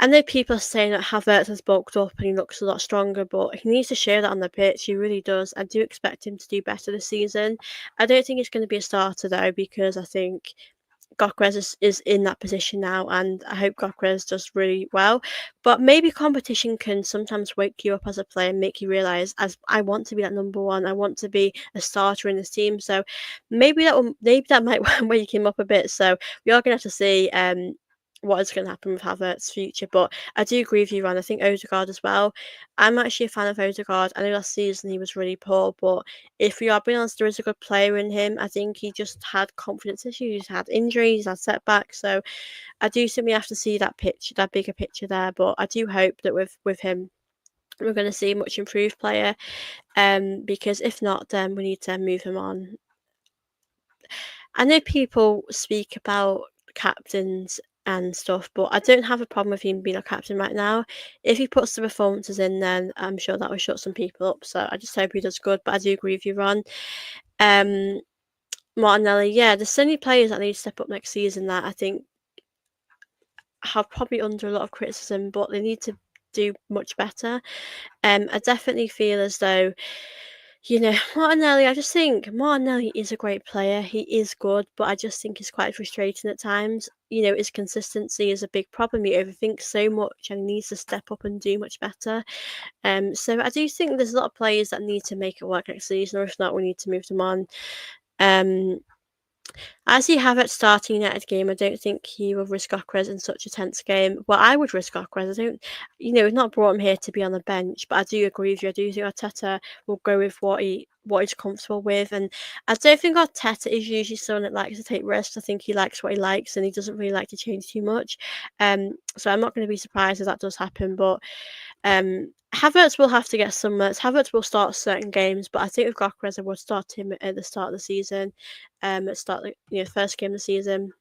Speaker 1: I know people are saying that Havertz has bulked up and he looks a lot stronger, but he needs to show that on the pitch. He really does. I do expect him to do better this season. I don't think he's going to be a starter though, because I think Gyokeres is in that position now, and I hope Gyokeres does really well. But maybe competition can sometimes wake you up as a player and make you realise, as I want to be that number one, I want to be a starter in this team. So maybe that might wake him up a bit. So we are going to have to see what is going to happen with Havertz's future. But I do agree with you, Ron. I think Odegaard as well. I'm actually a fan of Odegaard. I know last season he was really poor, but if we are being honest, there is a good player in him. I think he just had confidence issues, had injuries, had setbacks. So I do think we have to see that bigger picture there. But I do hope that with him, we're going to see a much improved player. Because if not, then we need to move him on. I know people speak about captains and stuff, but I don't have a problem with him being a captain right now. If he puts the performances in, then I'm sure that will shut some people up. So I just hope he does good. But I do agree with you, Ron. Martinelli, yeah, there's so many players that need to step up next season that I think have probably under a lot of criticism, but they need to do much better. I definitely feel as though, Martinelli, I just think Martinelli is a great player. He is good, but I just think he's quite frustrating at times. His consistency is a big problem. He overthinks so much and he needs to step up and do much better. So I do think there's a lot of players that need to make it work next season, or if not, we need to move them on. I see Havertz starting United game. I don't think he will risk Gyokeres in such a tense game. Well, I would risk Gyokeres. I don't, we've not brought him here to be on the bench, but I do agree with you. I do think Arteta will go with what what he's comfortable with. And I don't think Arteta is usually someone that likes to take risks. I think he likes what he likes, and he doesn't really like to change too much. So I'm not going to be surprised if that does happen. But Havertz will have to get some minutes. Havertz will start certain games, but I think with Gyokeres, I would start him at the start of the season. At the start, first game of the season.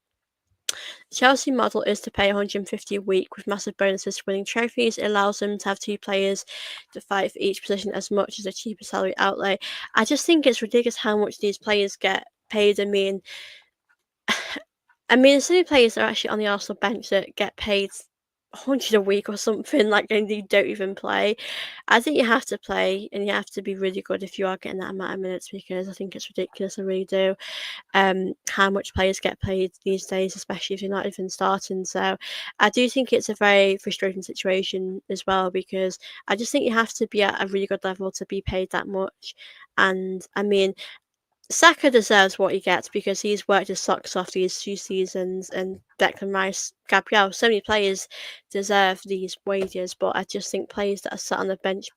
Speaker 1: Chelsea model is to pay 150 a week with massive bonuses for winning trophies. It allows them to have two players to fight for each position as much as a cheaper salary outlay. I just think it's ridiculous how much these players get paid. I mean, some players are actually on the Arsenal bench that get paid 100 a week or something, like, and they don't even play. I think you have to play and you have to be really good if you are getting that amount of minutes, because I think it's ridiculous. I really do. How much players get paid these days, especially if you're not even starting. So I do think it's a very frustrating situation as well, because I just think you have to be at a really good level to be paid that much. And I mean, Saka deserves what he gets because he's worked his socks off these 2 seasons, and Declan Rice, Gabriel, so many players deserve these wages. But I just think players that are sat on the bench,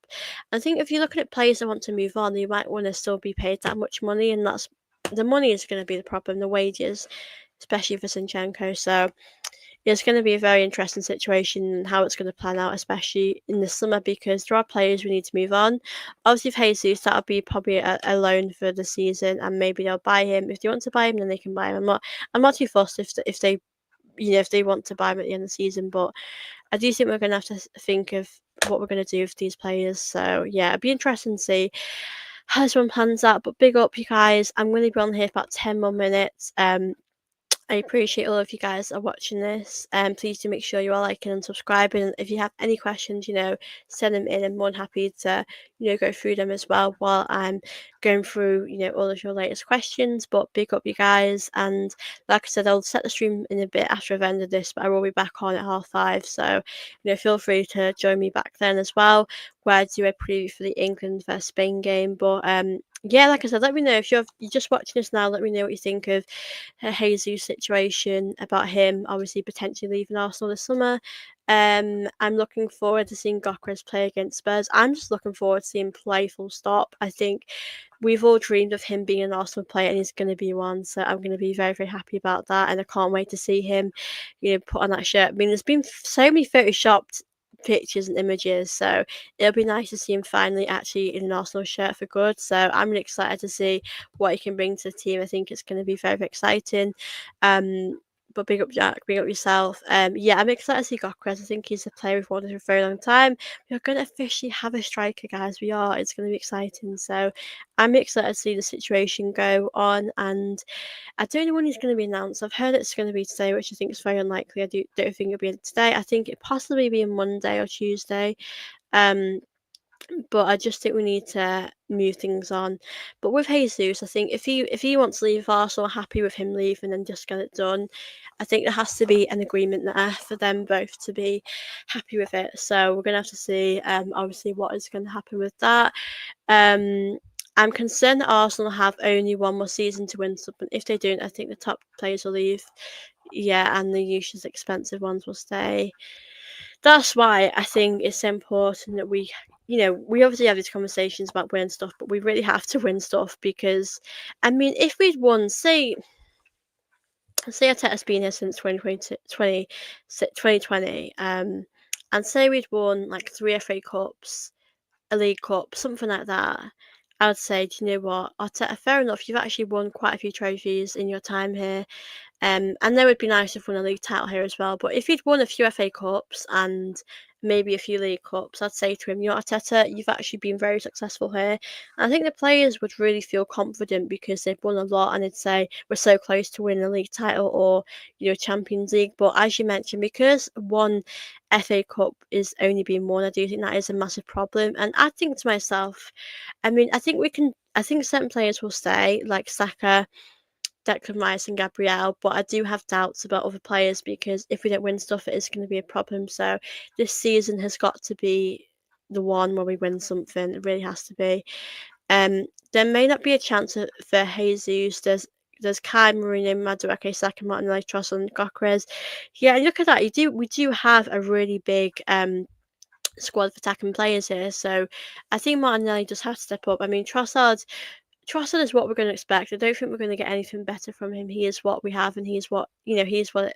Speaker 1: I think if you look at players that want to move on, you might want to still be paid that much money, and that's the money is going to be the problem, the wages, especially for Zinchenko. So it's going to be a very interesting situation and how it's going to plan out, especially in the summer, because there are players we need to move on. Obviously, for Jesus, that'll be probably a loan for the season, and maybe they'll buy him. If they want to buy him, then they can buy him. I'm not too fussed if they if they want to buy him at the end of the season, but I do think we're going to have to think of what we're going to do with these players. So yeah, it'd be interesting to see how this one plans out. But big up, you guys. I'm going to be on here for about 10 more minutes. I appreciate all of you guys that are watching this. Please do make sure you are liking and subscribing. And if you have any questions, send them in. I'm more than happy to, go through them as well while I'm going through, all of your latest questions. But big up you guys. And like I said, I'll set the stream in a bit after I've ended this, but I will be back on at 5:30. So, feel free to join me back then as well, where I do a preview for the England vs Spain game. But yeah, like I said, let me know if you're just watching this now. Let me know what you think of Jesus situation, about him obviously potentially leaving Arsenal this summer. I'm looking forward to seeing Gyokeres play against Spurs. I'm just looking forward to seeing him play full stop. I think we've all dreamed of him being an Arsenal player, and he's going to be one. So I'm going to be very, very happy about that, and I can't wait to see him, put on that shirt. I mean, there's been so many photoshopped pictures and images, so it'll be nice to see him finally actually in an Arsenal shirt for good. So I'm really excited to see what he can bring to the team. I think it's going to be very, very exciting. But big up Jack, big up yourself. Yeah, I'm excited to see Gyokeres. I think he's a player we've wanted for a very long time. We're going to officially have a striker, guys. We are. It's going to be exciting. So I'm excited to see the situation go on, and I don't know when he's going to be announced. I've heard it's going to be today, which I think is very unlikely. Don't think it'll be today. I think it possibly be on Monday or Tuesday. But I just think we need to move things on. But with Jesus, I think if he wants to leave Arsenal, happy with him leaving and just get it done. I think there has to be an agreement there for them both to be happy with it. So we're gonna have to see, obviously, what is going to happen with that. I'm concerned that Arsenal have only one more season to win something. If they don't, I think the top players will leave. Yeah, and the usually expensive ones will stay. That's why I think it's important that we obviously have these conversations about winning stuff, but we really have to win stuff, because, I mean, if we'd won, say Arteta's been here since 2020, and say we'd won like 3 FA Cups, a League Cup, something like that, I would say, do you know what, Arteta, fair enough, you've actually won quite a few trophies in your time here. And it would be nice if we won a league title here as well. But if he'd won a few FA Cups and maybe a few League Cups, I'd say to him, Arteta, you've actually been very successful here. And I think the players would really feel confident because they've won a lot, and they'd say, we're so close to winning a league title or, Champions League. But as you mentioned, because one FA Cup is only being won, I do think that is a massive problem. And I think to myself, I mean, I think certain players will stay, like Saka, Declan Rice and Gabriel, but I do have doubts about other players, because if we don't win stuff, it is going to be a problem. So this season has got to be the one where we win something. It really has to be. There may not be a chance for Jesus. There's Kai, Mourinho, Madueke, Saka, Martinelli, Trossard, and Gyokeres. Yeah, look at that. We do have a really big squad of attacking players here. So I think Martinelli just has to step up. I mean, Trossard Trossard is what we're going to expect. I don't think we're going to get anything better from him. He is what we have, and he's what he's what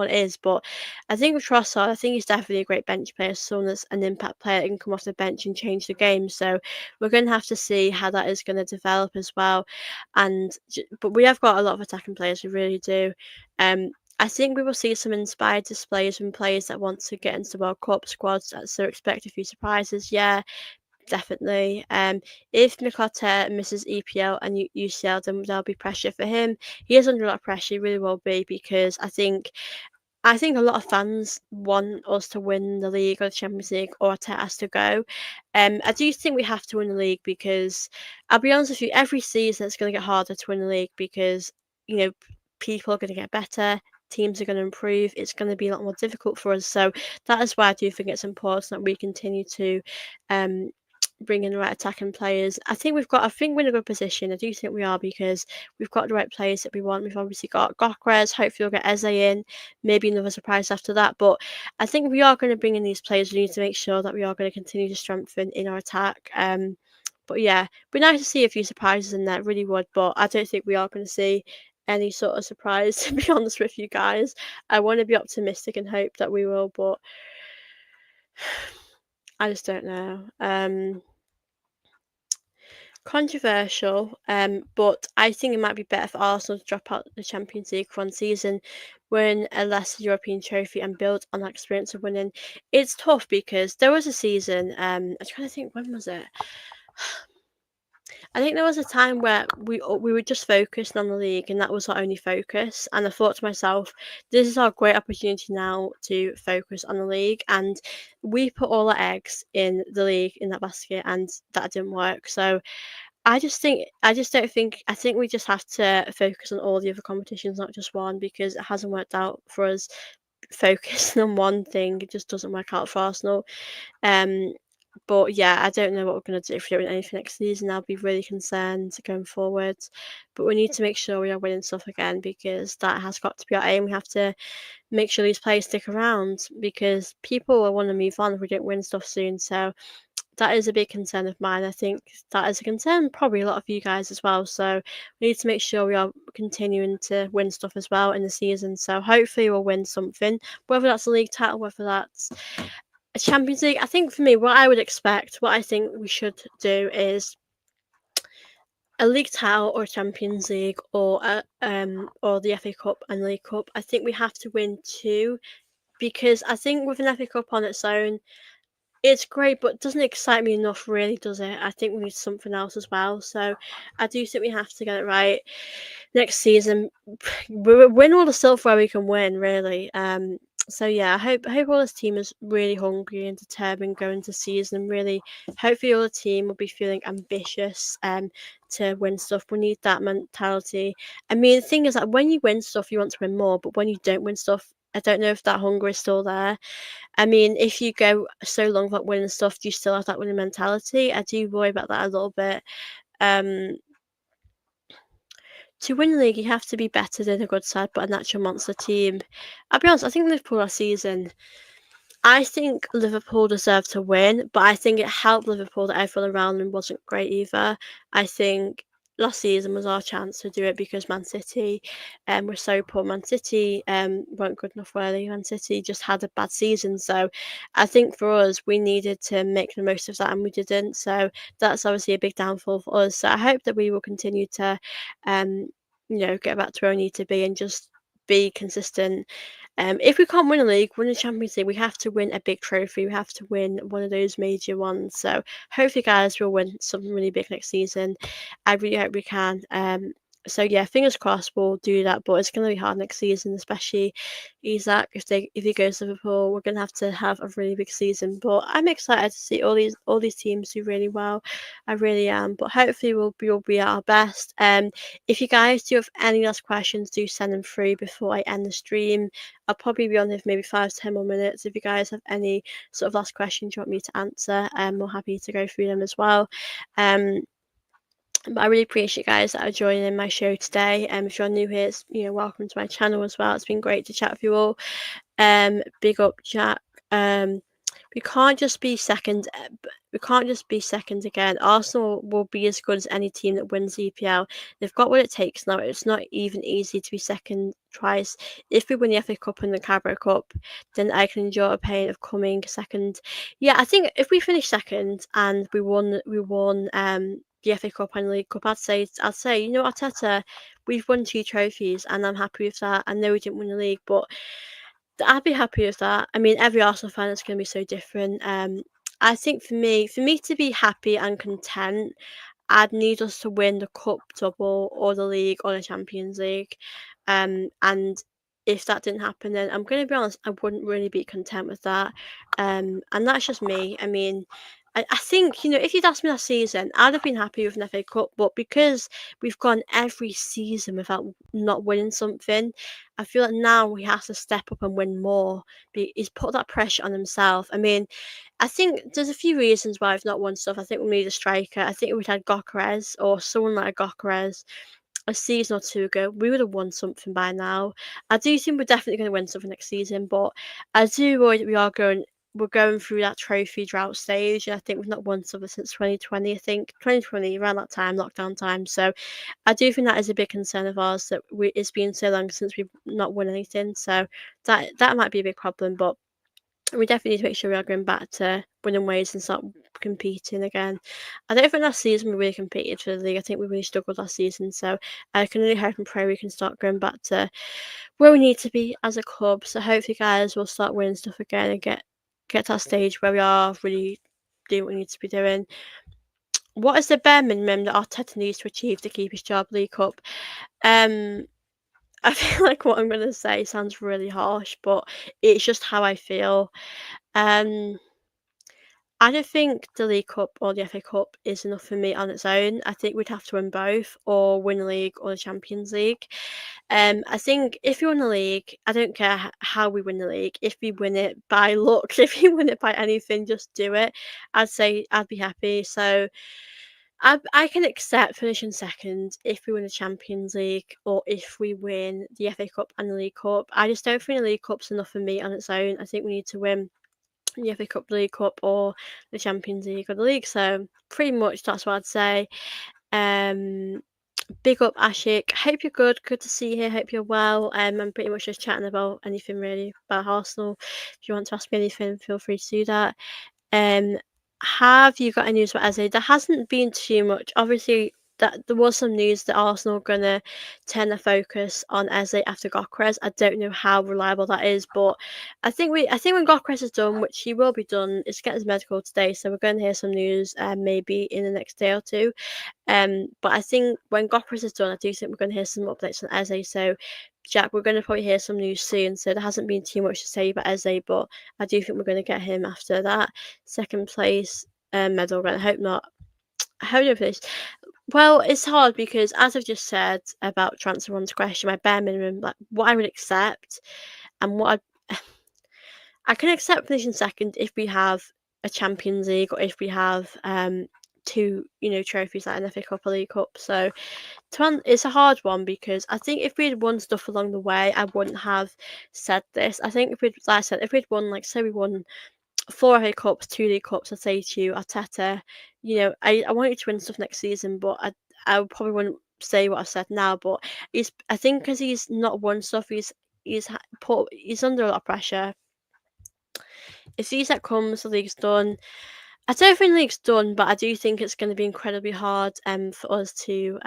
Speaker 1: it is. But I think with Trossard, I think he's definitely a great bench player, someone that's an impact player that can come off the bench and change the game. So we're going to have to see how that is going to develop as well. But we have got a lot of attacking players, we really do. I think we will see some inspired displays from players that want to get into the World Cup squads. So expect a few surprises. Yeah, definitely. If Mikota misses EPL and UCL, then there'll be pressure for him. He is under a lot of pressure, he really will be, because I think a lot of fans want us to win the league or the Champions League, or Arteta has to go. I do think we have to win the league, because I'll be honest with you, every season it's going to get harder to win the league, because you know people are going to get better, teams are going to improve. It's going to be a lot more difficult for us. So that is why I do think it's important that we continue to um, bring in the right attacking players. I think we're in a good position. I do think we are, because we've got the right players that we want. We've obviously got Gyokeres. Hopefully we'll get Eze in. Maybe another surprise after that. But I think we are going to bring in these players. We need to make sure that we are going to continue to strengthen in our attack. But yeah, it'd be nice to see a few surprises in there. Really would. But I don't think we are going to see any sort of surprise, to be honest with you guys. I want to be optimistic and hope that we will, but I just don't know. Controversial, but I think it might be better for Arsenal to drop out the Champions League for one season, win a lesser European trophy, and build on that experience of winning. It's tough because there was a season. I'm trying to think, when was it? I think there was a time where we were just focused on the league, and that was our only focus. And I thought to myself, this is our great opportunity now to focus on the league. And we put all our eggs in the league, in that basket, and that didn't work. So I just don't think. I think we just have to focus on all the other competitions, not just one, because it hasn't worked out for us. Focusing on one thing, it just doesn't work out for Arsenal. Um, but yeah, I don't know what we're going to do if we don't win anything next season. I'll be really concerned going forward. But we need to make sure we are winning stuff again, because that has got to be our aim. We have to make sure these players stick around, because people will want to move on if we don't win stuff soon. So that is a big concern of mine. I think that is a concern probably a lot of you guys as well. So we need to make sure we are continuing to win stuff as well in the season. So hopefully we'll win something, whether that's a league title, whether that's a Champions League. I think for me, what I would expect, what I think we should do is a league title or Champions League, or the FA Cup and League Cup. I think we have to win two, because I think with an FA Cup on its own, it's great, but it doesn't excite me enough, really, does it? I think we need something else as well. So I do think we have to get it right next season. Win all the stuff where we can win, really. So yeah, I hope all this team is really hungry and determined going into season. Really, hopefully all the team will be feeling ambitious to win stuff. We need that mentality. I mean, the thing is that when you win stuff, you want to win more, but when you don't win stuff, I don't know if that hunger is still there. I mean, if you go so long without winning stuff, do you still have that winning mentality? I do worry about that a little bit. Um, to win the league, you have to be better than a good side, but a natural monster team. I'll be honest, I think Liverpool last season, I think Liverpool deserved to win, but I think it helped Liverpool that everyone around them wasn't great either. I think last season was our chance to do it, because Man City were so poor. Man City weren't good enough, were they? Man City just had a bad season. So I think for us, we needed to make the most of that, and we didn't. So that's obviously a big downfall for us. So I hope that we will continue to, um, get back to where we need to be and just be consistent. If we can't win a league, win a Champions League, we have to win a big trophy. We have to win one of those major ones. So hopefully, guys, we'll win something really big next season. I really hope we can. So yeah, fingers crossed we'll do that. But it's going to be hard next season, especially Isaac. If he goes to Liverpool, we're going to have a really big season. But I'm excited to see all these teams do really well. I really am. But hopefully we'll be at our best. If you guys do have any last questions, do send them through before I end the stream. I'll probably be on here for maybe 5 to 10 more minutes. If you guys have any sort of last questions you want me to answer, we're happy to go through them as well. But I really appreciate you guys that are joining my show today. If you're new here, welcome to my channel as well. It's been great to chat with you all. Big up Jack. We can't just be second. We can't just be second again. Arsenal will be as good as any team that wins the EPL. They've got what it takes now. It's not even easy to be second twice. If we win the FA Cup and the Carabao Cup, then I can enjoy the pain of coming second. Yeah, I think if we finish second and we won the FA Cup and the League Cup, I'd say, you know, Arteta, we've won 2 trophies and I'm happy with that. I know we didn't win the league, but I'd be happy with that. I mean, every Arsenal fan is going to be so different. I think for me to be happy and content, I'd need us to win the cup double or the league or the Champions League. And if that didn't happen, then I'm going to be honest, I wouldn't really be content with that. And that's just me. I mean, I think, if you'd asked me last season, I'd have been happy with an FA Cup, but because we've gone every season without not winning something, I feel like now he has to step up and win more. He's put that pressure on himself. I mean, I think there's a few reasons why I've not won stuff. I think we need a striker. I think if we'd had Gyokeres or someone like Gyokeres a season or two ago, we would have won something by now. I do think we're definitely going to win something next season, but I do worry that we're going through that trophy drought stage, and I think we've not won something since 2020. I think 2020 around that time, lockdown time. So I do think that is a big concern of ours that it's been so long since we've not won anything. So that might be a big problem, but we definitely need to make sure we are going back to winning ways and start competing again. I don't think last season we really competed for the league. I think we really struggled last season. So I can really hope and pray we can start going back to where we need to be as a club. So hopefully, guys, we'll start winning stuff again and get to that stage where we are really doing what we need to be doing. What is the bare minimum that Arteta needs to achieve to keep his job, League Cup? Um, I feel like what I'm going to say sounds really harsh, but it's just how I feel. Um, I don't think the League Cup or the FA Cup is enough for me on its own. I think we'd have to win both, or win the league or the Champions League. I think if you win the league, I don't care how we win the league. If we win it by luck, if you win it by anything, just do it. I'd say I'd be happy. So I can accept finishing second if we win the Champions League or if we win the FA Cup and the League Cup. I just don't think the League Cup's enough for me on its own. I think we need to win the FA Cup, the League Cup, or the Champions League or the league. So pretty much that's what I'd say. Um, Big up Ashik. Hope you're good. Good to see you here. Hope you're well. I'm pretty much just chatting about anything really about Arsenal. If you want to ask me anything, feel free to do that. Um, have you got any news about Eze? There hasn't been too much. Obviously, that there was some news that Arsenal are gonna turn their focus on Eze after Gyokeres. I don't know how reliable that is, but I think when Gyokeres is done, which he will be done, is get his medical today, so we're going to hear some news maybe in the next day or two. But I think when Gyokeres is done, I do think we're going to hear some updates on Eze. So, Jack, we're going to probably hear some news soon. So there hasn't been too much to say about Eze, but I do think we're going to get him after that second place medal run. I hope not. I hope not finish. Well, it's hard because, as I've just said about transfer one's question, my bare minimum, like what I would accept, and what I can accept finishing second if we have a Champions League or if we have two, trophies like an FA Cup or League Cup. So it's a hard one because I think if we'd won stuff along the way, I wouldn't have said this. I think like I said, if we'd won, like say we won 4 FA Cups, 2 League Cups, I'd say to you, Arteta, I want you to win stuff next season, but I probably wouldn't say what I've said now. But I think because he's not won stuff, he's under a lot of pressure. If CSAT comes, the league's done. I don't think the league's done, but I do think it's going to be incredibly hard for us to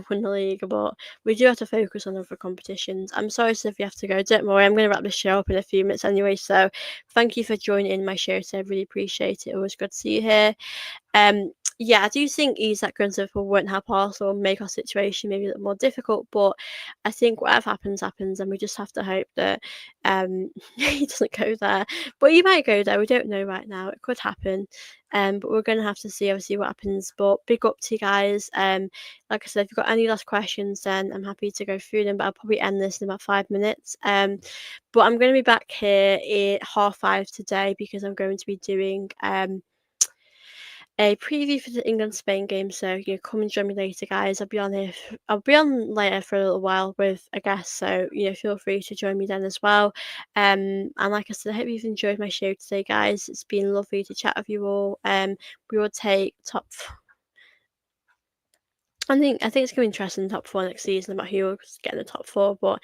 Speaker 1: win the league. But we do have to focus on other competitions. I'm sorry if you have to go. Don't worry, I'm going to wrap this show up in a few minutes anyway. So thank you for joining in my show today. I really appreciate it. Always good to see you here. Yeah, I do think Isak going to Liverpool won't help Arsenal, make our situation maybe a little more difficult. But I think whatever happens, happens, and we just have to hope that he doesn't go there. But he might go there. We don't know right now. It could happen. But we're going to have to see, obviously, what happens. But big up to you guys. Like I said, if you've got any last questions, then I'm happy to go through them. But I'll probably end this in about 5 minutes. But I'm going to be back here at 5:30 today because I'm going to be doing a preview for the England-Spain game, so, come and join me later, guys. I'll be on later for a little while with a guest, so, feel free to join me then as well. And like I said, I hope you've enjoyed my show today, guys. It's been lovely to chat with you all. We will take top I think it's gonna be interesting in top 4 next season about who will get in the top 4, but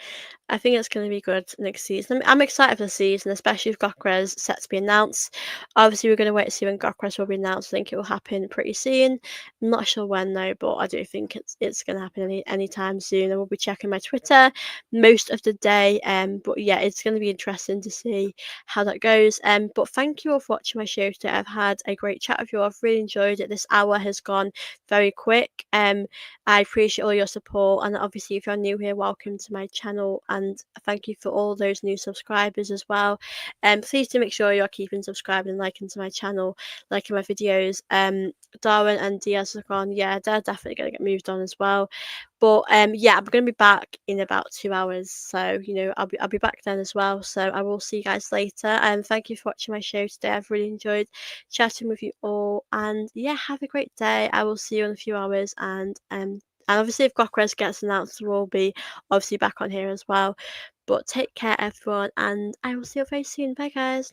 Speaker 1: I think it's gonna be good next season. I'm excited for the season, especially if Gyokeres set to be announced. Obviously, we're gonna wait to see when Gyokeres will be announced. I think it will happen pretty soon. I'm not sure when though, but I do think it's gonna happen anytime soon. I will be checking my Twitter most of the day. But yeah, it's gonna be interesting to see how that goes. But thank you all for watching my show today. I've had a great chat with you. I've really enjoyed it. This hour has gone very quick. I appreciate all your support, and obviously if you're new here, welcome to my channel, and thank you for all those new subscribers as well. Please do make sure you're keeping subscribing and liking to my channel, liking my videos. Darwin and Diaz are gone. Yeah, they're definitely going to get moved on as well. But yeah, I'm going to be back in about 2 hours, so I'll be back then as well. So I will see you guys later. And thank you for watching my show today. I've really enjoyed chatting with you all, and yeah, have a great day. I will see you in a few hours, and obviously if Gyokeres gets announced, we'll be obviously back on here as well. But take care, everyone, and I will see you very soon. Bye, guys.